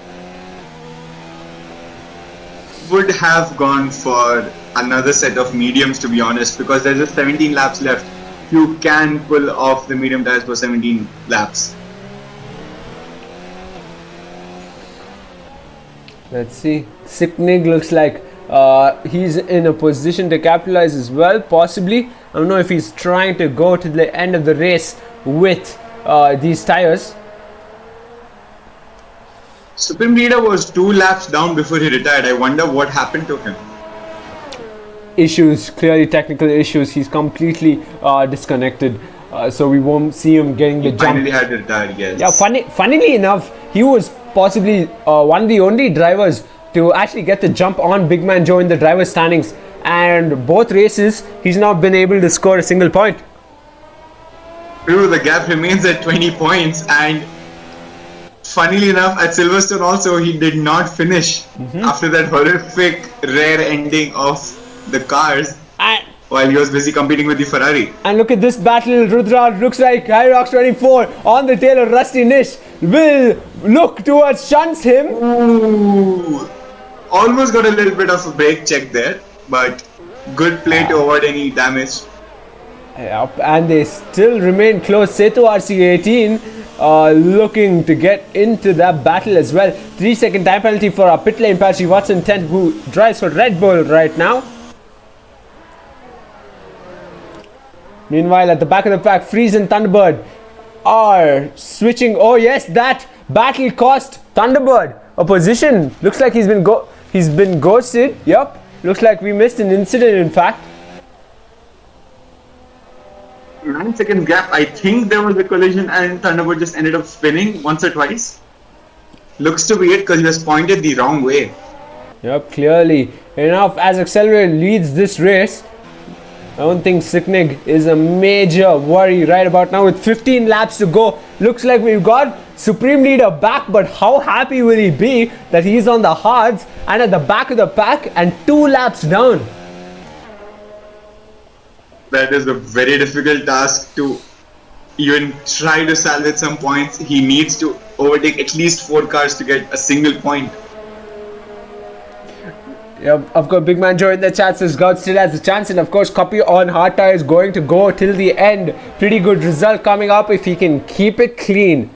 Would have gone for another set of mediums, to be honest, because there's just 17 laps left. You can pull off the medium tires for 17 laps. Let's see. Sicknig looks like he's in a position to capitalize as well, possibly. I don't know if he's trying to go to the end of the race with these tires. Supreme Leader was 2 laps down before he retired. I wonder what happened to him. Issues, clearly technical issues. He's completely disconnected, so we won't see him getting the jump. Finally had to retire, yes. Yeah, funnily enough, he was possibly one of the only drivers to actually get the jump on Big Man Joe in the driver's standings, and both races he's not been able to score a single point. True, the gap remains at 20 points, and funnily enough, at Silverstone also he did not finish after that horrific rare ending of the cars while he was busy competing with the Ferrari. And look at this battle. Rudra looks like Hyrox 24 on the tail of Rusty Nish will look towards shunts him. Ooh, almost got a little bit of a brake check there, but good play to avoid any damage. Yep, and they still remain close. Seto RC18 looking to get into that battle as well. 3-second time penalty for our pit lane Patrick Watson 10, who drives for Red Bull right now. Meanwhile, at the back of the pack, Freeze and Thunderbird are switching. Oh yes, that battle cost Thunderbird a position. Looks like he's been ghosted. Yep, looks like we missed an incident. In fact, 9 seconds gap. I think there was a collision and Thunderbird just ended up spinning once or twice. Looks to be it because he was pointed the wrong way. Yep, clearly enough. As Accelerate leads this race, I don't think Sicknig is a major worry right about now. With 15 laps to go, looks like we've got Supreme Leader back, but how happy will he be that he's on the hards and at the back of the pack and 2 laps down? That is a very difficult task to even try to salvage some points. He needs to overtake at least 4 cars to get a single point. Yep, of course, Big Man Joe in the chat says God still has a chance, and of course, Copy on hard tire is going to go till the end. Pretty good result coming up if he can keep it clean.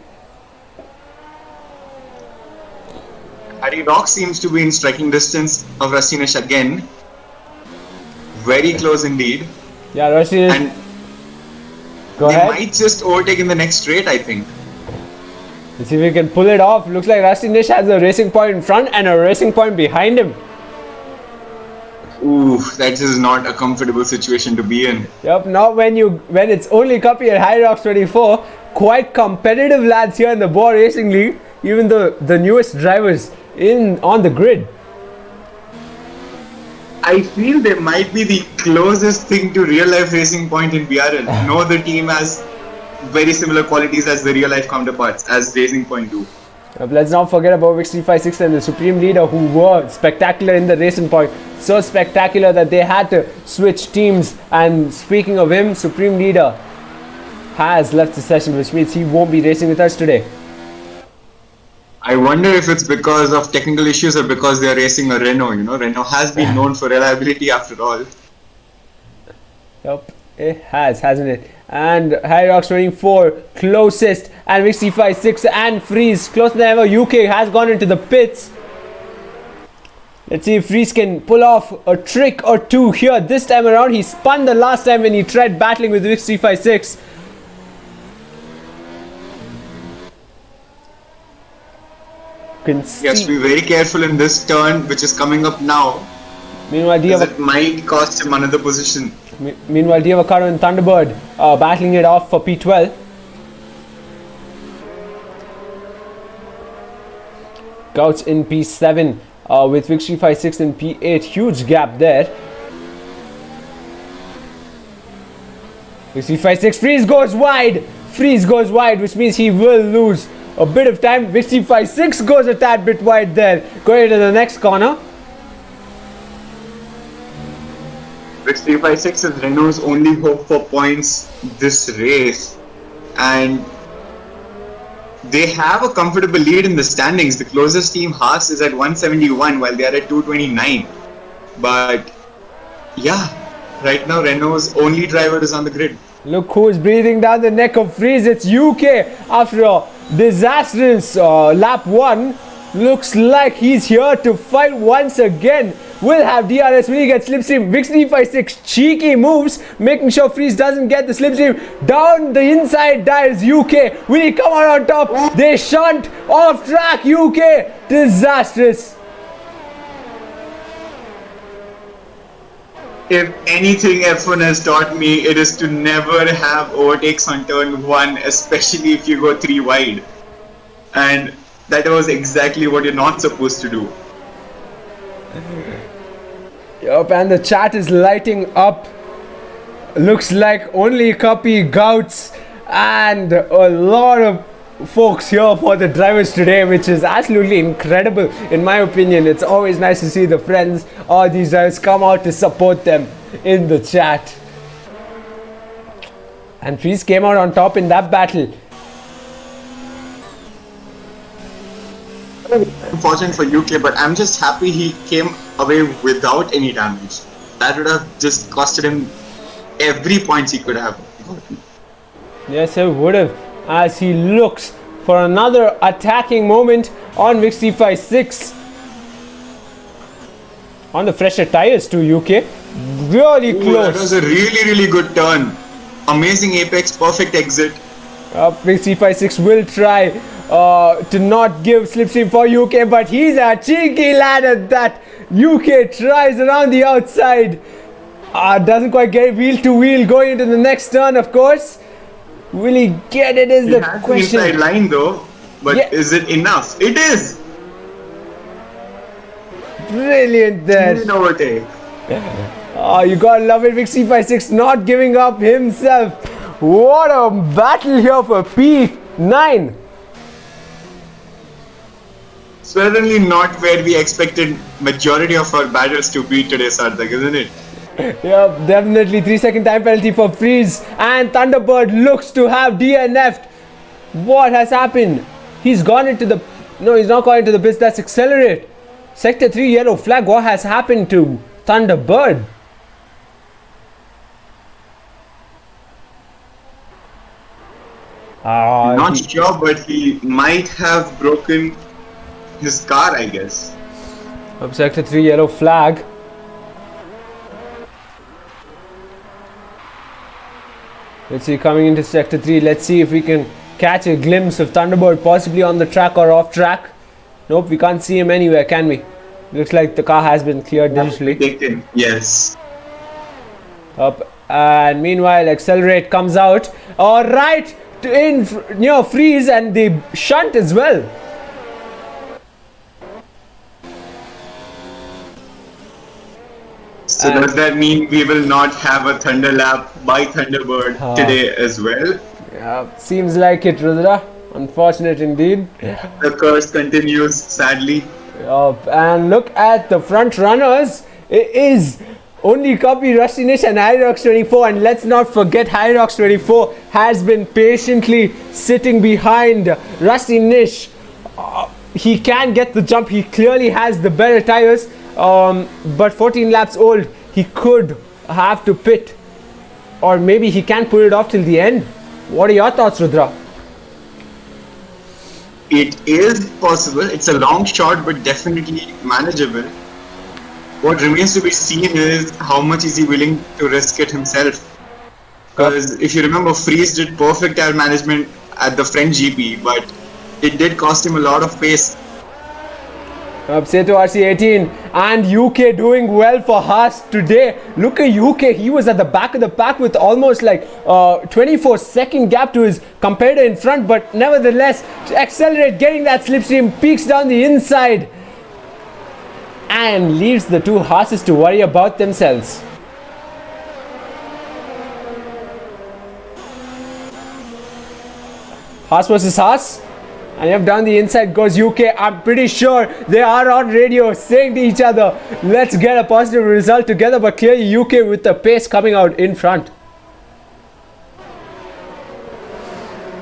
Harry Rock seems to be in striking distance of Racinish again. Very close indeed. Yeah, Racinish. And go they ahead. might just overtake in the next straight, I think. Let's see if we can pull it off. Looks like Rusty Nish has a racing point in front and a racing point behind him. Ooh, that is not a comfortable situation to be in. Yep, not when it's only Cuppy and High Rocks 24. Quite competitive lads here in the Bwoah Racing League. Even the newest drivers on the grid. I feel they might be the closest thing to real life Racing Point in BRL. No other team has very similar qualities as the real life counterparts as Racing Point do. Let's not forget about Vix356 and the Supreme Leader, who were spectacular in the Racing Point. So spectacular that they had to switch teams. And speaking of him, Supreme Leader has left the session, which means he won't be racing with us today. I wonder if it's because of technical issues or because they are racing a Renault. You know, Renault has been known for reliability after all. Yep, it has, hasn't it? And High Rocks 24 closest, and Vix356 and Freeze closer than ever. UK has gone into the pits. Let's see if Freeze can pull off a trick or two here this time around. He spun the last time when he tried battling with Vix356. He has to be very careful in this turn, which is coming up now. Meanwhile, it might cost him another position. Meanwhile, Diavacaro and Thunderbird battling it off for P12. Gouts in P7 with Vix356 in P8. Huge gap there. Vix356, Freeze goes wide. Freeze goes wide, which means he will lose a bit of time. Vix356 goes a tad bit wide there. Going to the next corner. Vix356 is Renault's only hope for points this race, and they have a comfortable lead in the standings. The closest team, Haas, is at 171 while they are at 229. But yeah, right now Renault's only driver is on the grid. Look who's breathing down the neck of Freeze. It's UK after a disastrous lap 1. Looks like he's here to fight once again. Will have DRS. Will he get slipstream? Vix356 cheeky moves, making sure Freeze doesn't get the slipstream. Down the inside dives UK. Will he come out on top? They shunt off track. UK. Disastrous. If anything F1 has taught me, it is to never have overtakes on turn 1, especially if you go 3 wide. And that was exactly what you're not supposed to do. Yup, and the chat is lighting up. Looks like only Cuppy, Gouts, and a lot of folks here for the drivers today, which is absolutely incredible in my opinion. It's always nice to see the friends or these drivers come out to support them in the chat. And Freeze came out on top in that battle. Unfortunate for UK, but I'm just happy he came away without any damage. That would have just costed him every point he could have gotten. Yes, it would have, as he looks for another attacking moment on Vix356. On the fresher tires to UK. Really close. That was a really good turn. Amazing apex, perfect exit. Vix356 will try to not give slipstream for UK, but he's a cheeky lad at that. UK tries around the outside. Doesn't quite get wheel to wheel going into the next turn, of course. Will he get it is the question. Inside line though, but yeah. Is it enough? It is! Brilliant there. Overtake. You gotta love it. Vix356 not giving up himself. What a battle here for P9. Certainly not where we expected majority of our battles to be today, Sarthak, isn't it? Yep, definitely 3-second time penalty for Freeze, and Thunderbird looks to have DNF'd. What has happened? He's gone into the... No, he's not gone into the pits. That's Accelerate. Sector 3 yellow flag. What has happened to Thunderbird? Not sure, but he might have broken his car, I guess. Up Sector 3 yellow flag. Let's see, coming into Sector 3. Let's see if we can catch a glimpse of Thunderbird possibly on the track or off track. Nope, we can't see him anywhere, can we? Looks like the car has been cleared digitally. Taken. Yes. Up, and meanwhile, Accelerate comes out. All right, near freeze, and they shunt as well. So does that mean we will not have a Thunder Lap by Thunderbird today as well? Yeah, seems like it, Rudra. Unfortunate indeed. The curse continues, sadly. And look at the front runners. It is only Copy, Rusty Nish and Hyrox24, and let's not forget Hyrox24 has been patiently sitting behind Rusty Nish. He can get the jump. He clearly has the better tires, but 14 laps old, he could have to pit, or maybe he can pull it off till the end. What are your thoughts, Rudra? It is possible. It's a long shot, but definitely manageable. What remains to be seen is how much is he willing to risk it himself. Because if you remember, Freeze did perfect tire management at the French GP, but it did cost him a lot of pace. Seto RC18 and UK doing well for Haas today. Look at UK, he was at the back of the pack with almost like 24-second gap to his competitor in front, but nevertheless, Accelerate getting that slipstream, peaks down the inside and leaves the two Haases to worry about themselves. Haas versus Haas. And yep, down the inside goes UK. I'm pretty sure they are on radio saying to each other, let's get a positive result together. But clearly UK with the pace coming out in front.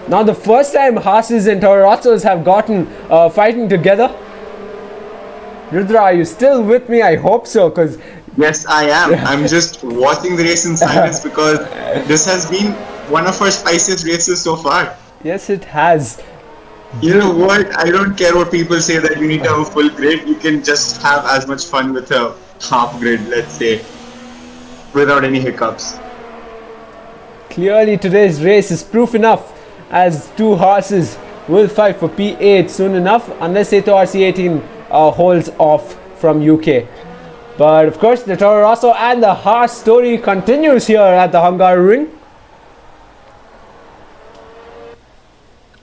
Now the first time Haases and Toro Rossos have gotten fighting together. Rudra, are you still with me? I hope so, because... Yes, I am. I'm just watching the race in silence because this has been one of our spiciest races so far. Yes, it has. You know what? I don't care what people say that you need to have a full grid. You can just have as much fun with a half grid, let's say, without any hiccups. Clearly today's race is proof enough, as two horses will fight for P8 soon enough, unless Seto RC18 holds off from UK. But of course, the Toro Rosso and the Haas story continues here at the Hungaroring.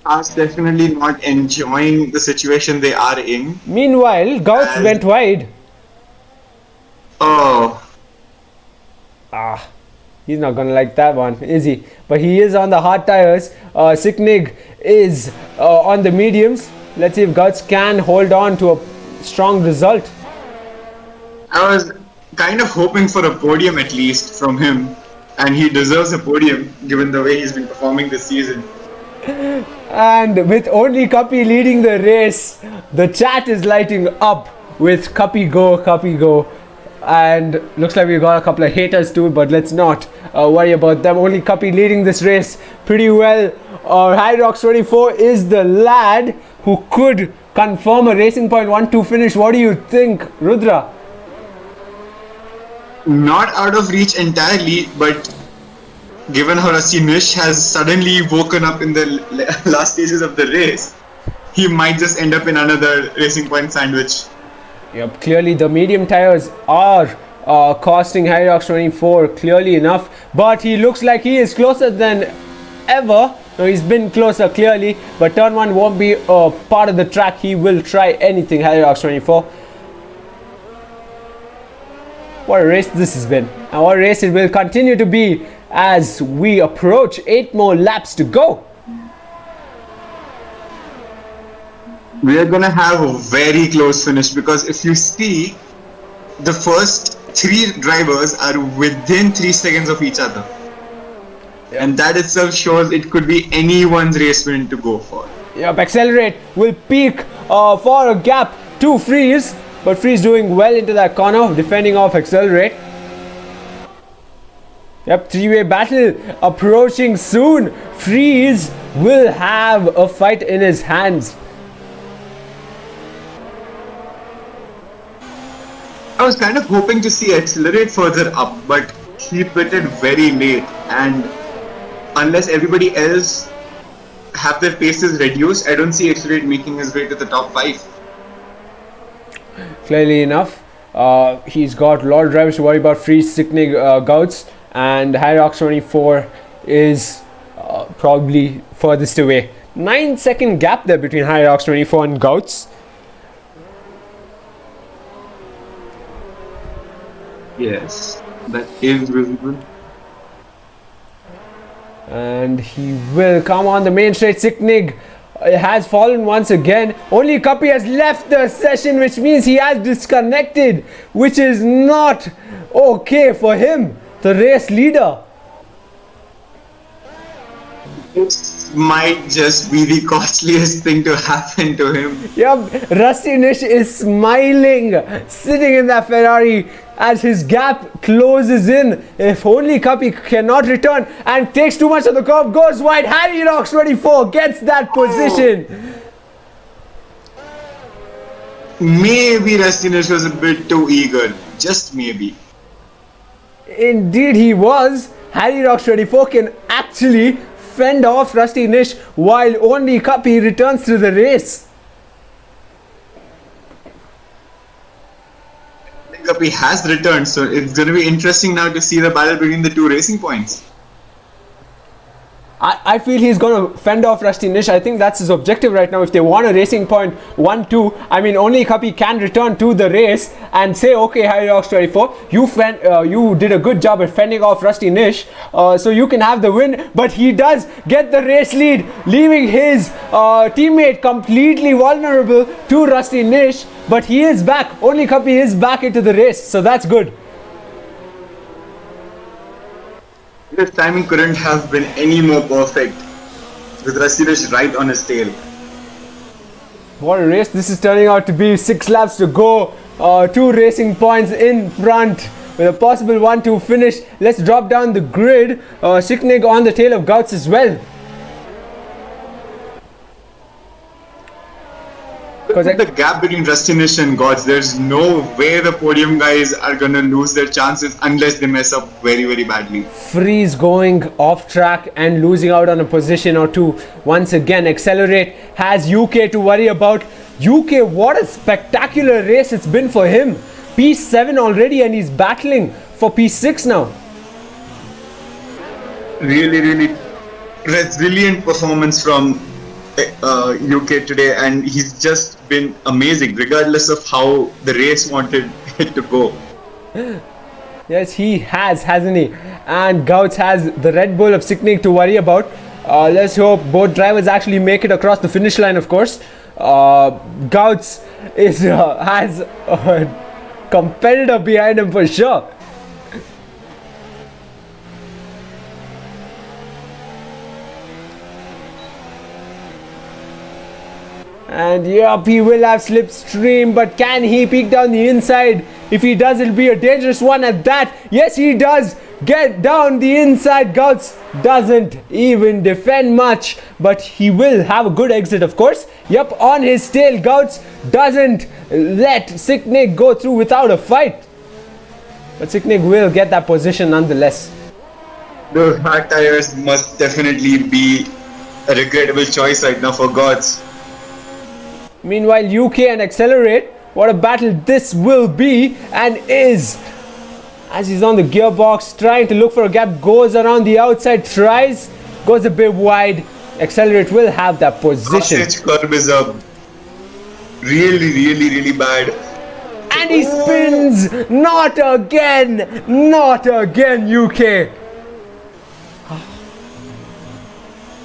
Haas definitely not enjoying the situation they are in. Meanwhile, Gauss went wide. Oh. He's not gonna like that one, is he? But he is on the hard tires. Sicknig is on the mediums. Let's see if Guts can hold on to a strong result. I was kind of hoping for a podium at least from him, and he deserves a podium given the way he's been performing this season. And with only Cuppy leading the race, the chat is lighting up with Cuppy go. And looks like we've got a couple of haters too, but let's not worry about them. Only Cuppy leading this race pretty well. Hyrox24 is the lad who could confirm a Racing Point 1-2 finish. What do you think, Rudra? Not out of reach entirely, but given how Rusty Nish has suddenly woken up in the last stages of the race, he might just end up in another Racing Point sandwich. Yep, clearly the medium tires are costing Hyrox24 clearly enough, but he looks like he is closer than ever. No, he's been closer clearly, but turn 1 won't be part of the track. He will try anything, Hyrox24. What a race this has been, and what a race it will continue to be as we approach 8 more laps to go. We are gonna have a very close finish because if you see, the first 3 drivers are within 3 seconds of each other. Yep. And that itself shows it could be anyone's race win to go for. Yep, Accelerate will peak for a gap to Freeze, but Freeze doing well into that corner, defending off Accelerate. Yep, 3-way battle approaching soon. Freeze will have a fight in his hands. I was kind of hoping to see Accelerate further up, but he pitted very late, and unless everybody else have their paces reduced, I don't see Accelerate making his way to the top 5. Clearly enough, he's got a lot of drivers to worry about. Freeze, Sicknig, Gouts, and Hyrox 24 is probably furthest away. 9-second gap there between Hyrox 24 and Gouts. Yes, that is visible. And he will come on the main straight. Sicknig has fallen once again. Only Cuppy has left the session, which means he has disconnected, which is not okay for him, the race leader. This might just be the costliest thing to happen to him. Yep, Rusty Nish is smiling, sitting in that Ferrari as his gap closes in. If only Cuppy cannot return and takes too much of the curve, goes wide. Harry Rocks 24 gets that position. Maybe Rustinish was a bit too eager. Just maybe. Indeed he was. Harry Rocks 24 can actually fend off Rusty Nish while only Cuppy returns to the race. He has returned, so it's going to be interesting now to see the battle between the two racing points. I feel he's going to fend off Rusty Nish. I think that's his objective right now. If they want a racing point 1-2, I mean, only Cuppy can return to the race and say, okay, Hyrox 24, you did a good job at fending off Rusty Nish, so you can have the win. But he does get the race lead, leaving his teammate completely vulnerable to Rusty Nish. But he is back. Only Cuppy is back into the race, so that's good. This timing couldn't have been any more perfect, with Rustinish right on his tail. What a race this is turning out to be. 6 laps to go, 2 racing points in front with a possible 1-2 finish. Let's drop down the grid. Sicknig on the tail of Gouts as well. Look at the gap between Rustinish and Gods. There's no way the podium guys are gonna lose their chances unless they mess up very, very badly. Freeze going off track and losing out on a position or two. Once again, Accelerate has UK to worry about. UK, what a spectacular race it's been for him. P7 already and he's battling for P6 now. Really, really resilient performance from UK today, and he's just been amazing regardless of how the race wanted it to go. Yes, he has, hasn't he? And Gouts has the Red Bull of Sicknig to worry about. Let's hope both drivers actually make it across the finish line, of course. Gouts has a competitor behind him for sure. And yep, he will have slipstream, but can he peek down the inside? If he does, it'll be a dangerous one at that. Yes, he does get down the inside. Gouts doesn't even defend much, but he will have a good exit, of course. Yep, on his tail, Gouts doesn't let Sicknig go through without a fight. But Sicknig will get that position nonetheless. The hard tires must definitely be a regrettable choice right now for Gods. Meanwhile, UK and Accelerate, what a battle this will be and is. As he's on the gearbox, trying to look for a gap, goes around the outside, tries, goes a bit wide. Accelerate will have that position. Crossage curve is a really bad. And he spins! Not again! Not again, UK!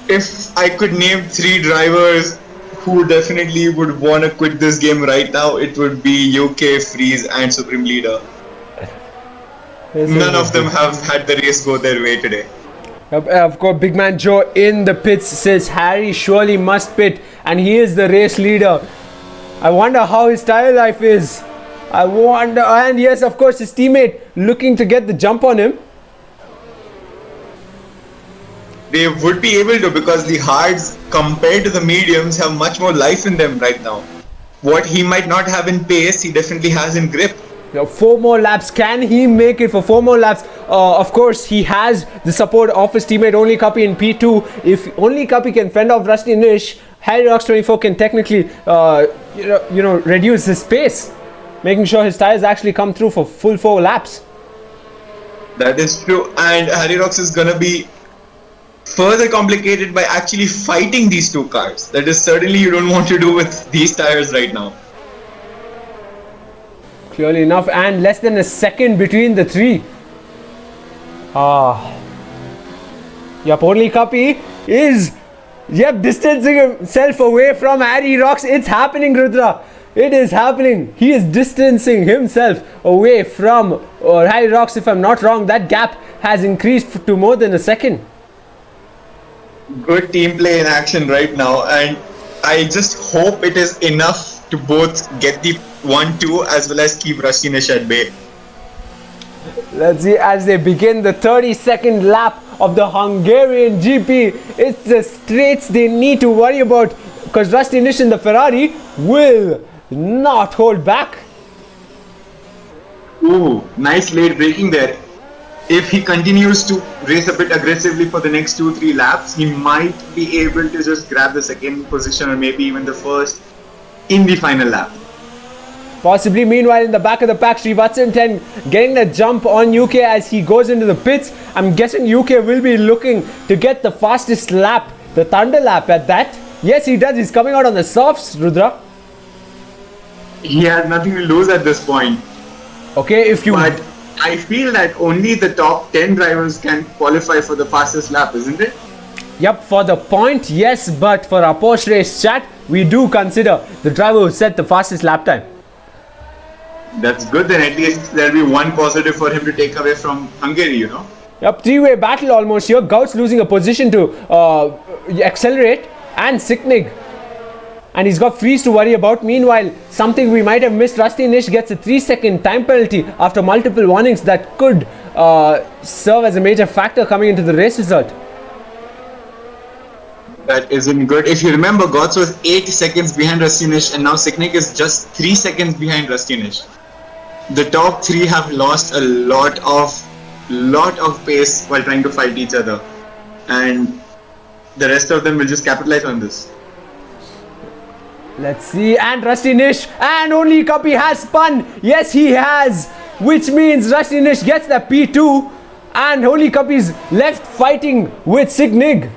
If I could name 3 drivers who definitely would want to quit this game right now, it would be UK, Freeze and Supreme Leader. None of them have had the race go their way today. Of course, Big Man Joe in the pits says Harry surely must pit, and he is the race leader. I wonder how his tire life is. I wonder, and yes, of course, his teammate looking to get the jump on him. They would be able to, because the hards compared to the mediums have much more life in them right now. What he might not have in pace, he definitely has in grip. 4 more laps. Can he make it for 4 more laps? of course, he has the support of his teammate Only Cuppy in P2. If Only Cuppy can fend off Rusty Nish, HarryRocks24 can technically, reduce his pace, making sure his tires actually come through for full 4 laps. That is true, and HarryRocks is gonna be further complicated by actually fighting these two cars. That is certainly you don't want to do with these tires right now. Clearly enough, and less than a second between the three. Yep, Only Cuppy is distancing himself away from HarryRocks. It's happening, Rudra. It is happening. He is distancing himself away from HarryRocks. If I'm not wrong, that gap has increased to more than a second. Good team play in action right now, and I just hope it is enough to both get the 1-2 as well as keep Rusty Nish at bay. Let's see as they begin the 32nd lap of the Hungarian GP. It's the straights they need to worry about, because Rusty Nish in the Ferrari will not hold back. Ooh, nice late braking there. If he continues to race a bit aggressively for the next 2-3 laps, he might be able to just grab the second position or maybe even the first in the final lap. Possibly. Meanwhile, in the back of the pack, Srivatsan 10 getting the jump on UK as he goes into the pits. I'm guessing UK will be looking to get the fastest lap, the Thunder lap at that. Yes, he does. He's coming out on the softs, Rudra. He has nothing to lose at this point. Okay, if you... But I feel that only the top 10 drivers can qualify for the fastest lap, isn't it? Yep, for the point, yes, but for our post-race chat, we do consider the driver who set the fastest lap time. That's good, then at least there'll be one positive for him to take away from Hungary, you know. Yep, three-way battle almost here. Gaut's losing a position to accelerate, and Sicknig. And he's got freeze to worry about. Meanwhile, something we might have missed, Rusty Nish gets a 3-second time penalty after multiple warnings that could serve as a major factor coming into the race result. That isn't good. If you remember, Gauts was 8 seconds behind Rusty Nish, and now Sicknig is just 3 seconds behind Rusty Nish. The top 3 have lost a lot of pace while trying to fight each other, and the rest of them will just capitalize on this. Let's see, and Rusty Nish, and Only Cuppy has spun. Yes, he has, which means Rusty Nish gets the P2, and Only Cuppy's left fighting with Sicknig.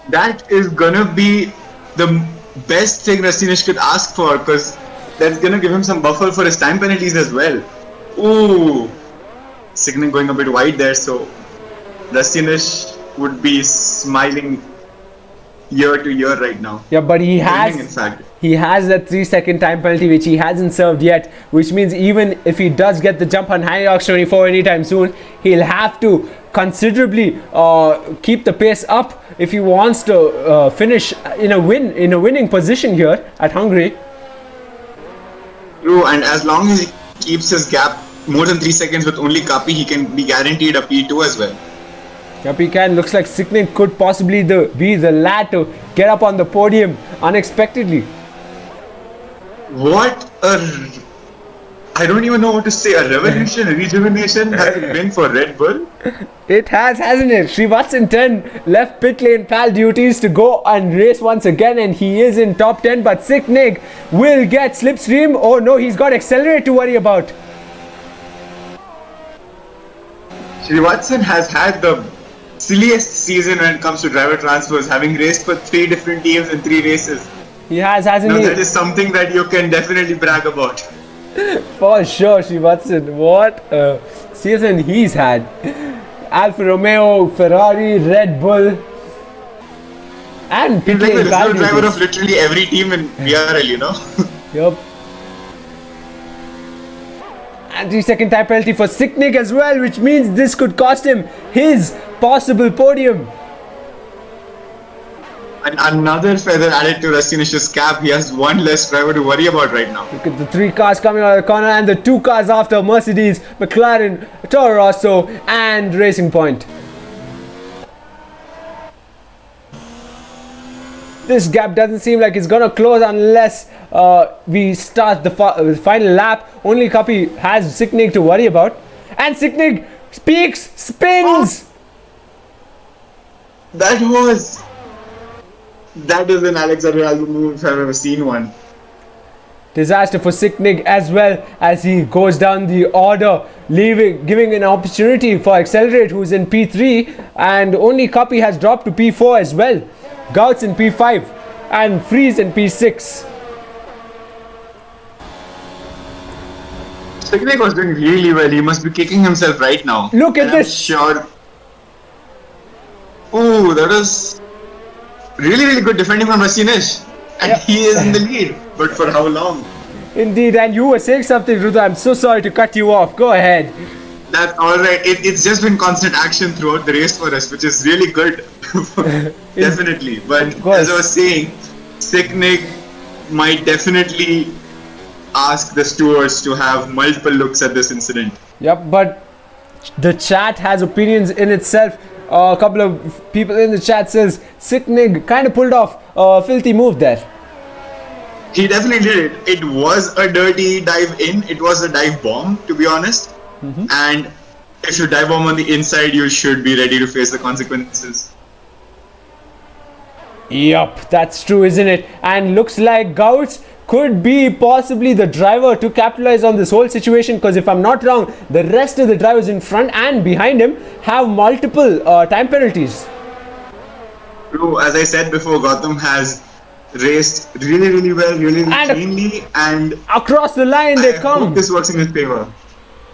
That is gonna be the best thing Rusty Nish could ask for, because that's gonna give him some buffer for his time penalties as well. Ooh, Sicknig going a bit wide there, so Rusty Nish would be smiling year to year right now. Yeah, but he has that 3-second time penalty which he hasn't served yet, which means even if he does get the jump on HarryRocks24 anytime soon, he'll have to considerably keep the pace up if he wants to finish in a winning position here at Hungary. True, and as long as he keeps his gap more than 3 seconds with Only Cuppy, he can be guaranteed a P2 as well. Yep, he can. Looks like Sicknig could possibly be the lad to get up on the podium unexpectedly. What I don't even know what to say. A revolution, a rejuvenation has it been for Red Bull? It has, hasn't it? Srivatsan 10 left pit lane pal duties to go and race once again, and he is in top 10, but Sicknig will get slipstream. Oh no, he's got accelerate to worry about. Srivatsan has had the silliest season when it comes to driver transfers, having raced for 3 different teams in 3 races. He has, hasn't he? That is something that you can definitely brag about. For sure, Srivatsan. What a season he's had. Alfa Romeo, Ferrari, Red Bull, and he's like the reserve driver of literally every team in VRL, you know. Yup. And 3-second time penalty for Sicknig as well, which means this could cost him his possible podium. And another feather added to Rusty Nish's cap. He has one less driver to worry about right now. Look at the 3 cars coming out of the corner and the 2 cars after: Mercedes, McLaren, Toro Rosso, and Racing Point. This gap doesn't seem like it's gonna close unless we start the final lap. Only Cuppy has Sicknig to worry about. and Siknig peaks, spins. That is an Alexander Albon move if I've ever seen one. Disaster for Siknig as well as he goes down the order, giving an opportunity for Accelerate, who's in P3, and only Copy has dropped to P4 as well. Gouts in P5 and Freeze in P6. Siknig was doing really well. He must be kicking himself right now. Look at this. I'm sure. Oh, that was really, really good defending from Racinish. And he is in the lead. But for how long? Indeed, and you were saying something, Rudra. I'm so sorry to cut you off. Go ahead. That's alright. It's just been constant action throughout the race for us, which is really good. Definitely. But as I was saying, Siknig might definitely ask the stewards to have multiple looks at this incident. Yep, but the chat has opinions in itself. A couple of people in the chat says Siknig kind of pulled off a filthy move there. He definitely did it. It was a dirty dive in. It was a dive bomb, to be honest. And if you dive bomb on the inside, you should be ready to face the consequences. Yup, that's true, isn't it? And looks like Gouts could be possibly the driver to capitalize on this whole situation, because if I'm not wrong, the rest of the drivers in front and behind him have multiple time penalties. True, as I said before, Gautam has raced really, really well, really cleanly, and across the line they come. I hope this works in his favor.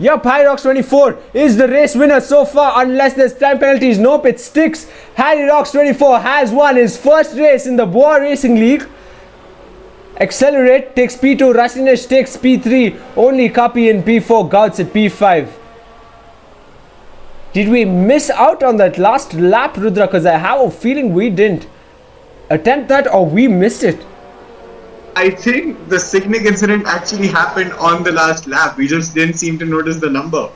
Yup, Hyrox24 is the race winner so far, unless there's time penalties. Nope, it sticks. Hyrox24 has won his first race in the Bwoah Racing League. Accelerate takes P2, Racinish takes P3, only Copy in P4, Gouts at P5. Did we miss out on that last lap, Rudra? Because I have a feeling we didn't attempt that, or we missed it. I think the Siknig incident actually happened on the last lap. We just didn't seem to notice the number.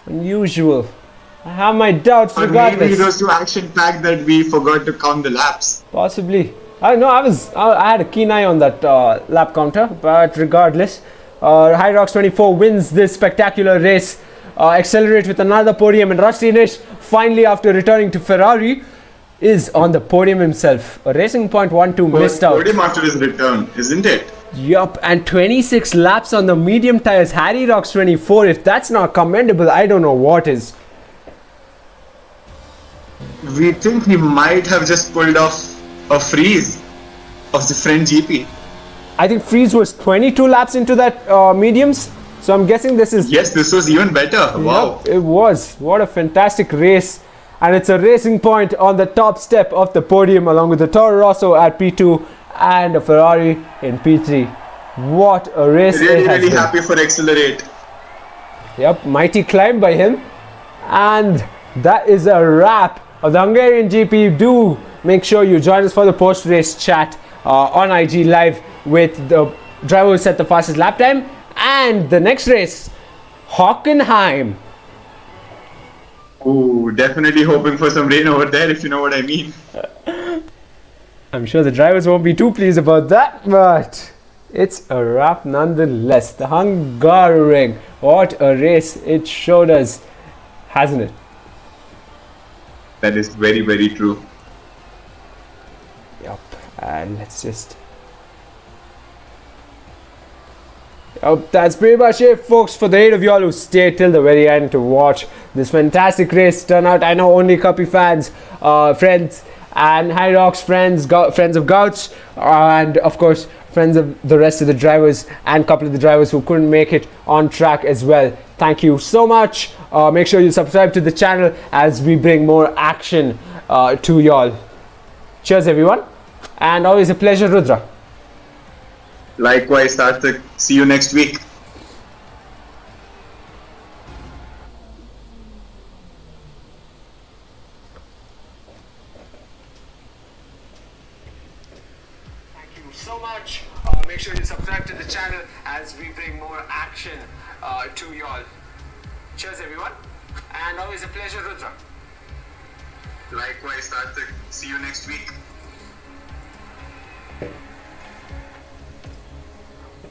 Unusual. I have my doubts regardless. Maybe it was too action-packed that we forgot to count the laps. Possibly. I had a keen eye on that lap counter, but regardless, Hyrox24 wins this spectacular race. Accelerate with another podium, and Racinish, finally after returning to Ferrari, is on the podium himself. A Racing Point 1-2 missed out. Podium after his return, isn't it? Yup, and 26 laps on the medium tires. Hyrox24, if that's not commendable, I don't know what is. We think he might have just pulled off a freeze of the French GP. I think freeze was 22 laps into that mediums, so I'm guessing this is... Yes, this was even better. Wow. Yep, it was. What a fantastic race. And it's a Racing Point on the top step of the podium, along with the Toro Rosso at P2 and a Ferrari in P3. What a race really, it has really been. Happy for Accelerate. Yep, mighty climb by him. And that is a wrap of the Hungarian GP. Do make sure you join us for the post-race chat on IG Live with the driver who set the fastest lap time. And the next race, Hockenheim. Oh, definitely hoping for some rain over there, if you know what I mean. I'm sure the drivers won't be too pleased about that, but it's a wrap nonetheless. The Hungaroring, what a race it showed us, hasn't it? That is very, very true. Yup, and let's just... Yup, that's pretty much it, folks, for the 8 of y'all who stayed till the very end to watch this fantastic race turn out. I know only Copy fans, friends, and Hyrox friends, friends of Gouts, and of course friends of the rest of the drivers, and a couple of the drivers who couldn't make it on track as well. Thank you so much. Make sure you subscribe to the channel as we bring more action to y'all. Cheers everyone, and always a pleasure, Rudra. Likewise, Sarthak. See you next week. Thank you so much. Make sure you subscribe to the channel as we bring more action to y'all. Cheers everyone, and always a pleasure, Rudra. Likewise, Sarthak. See you next week.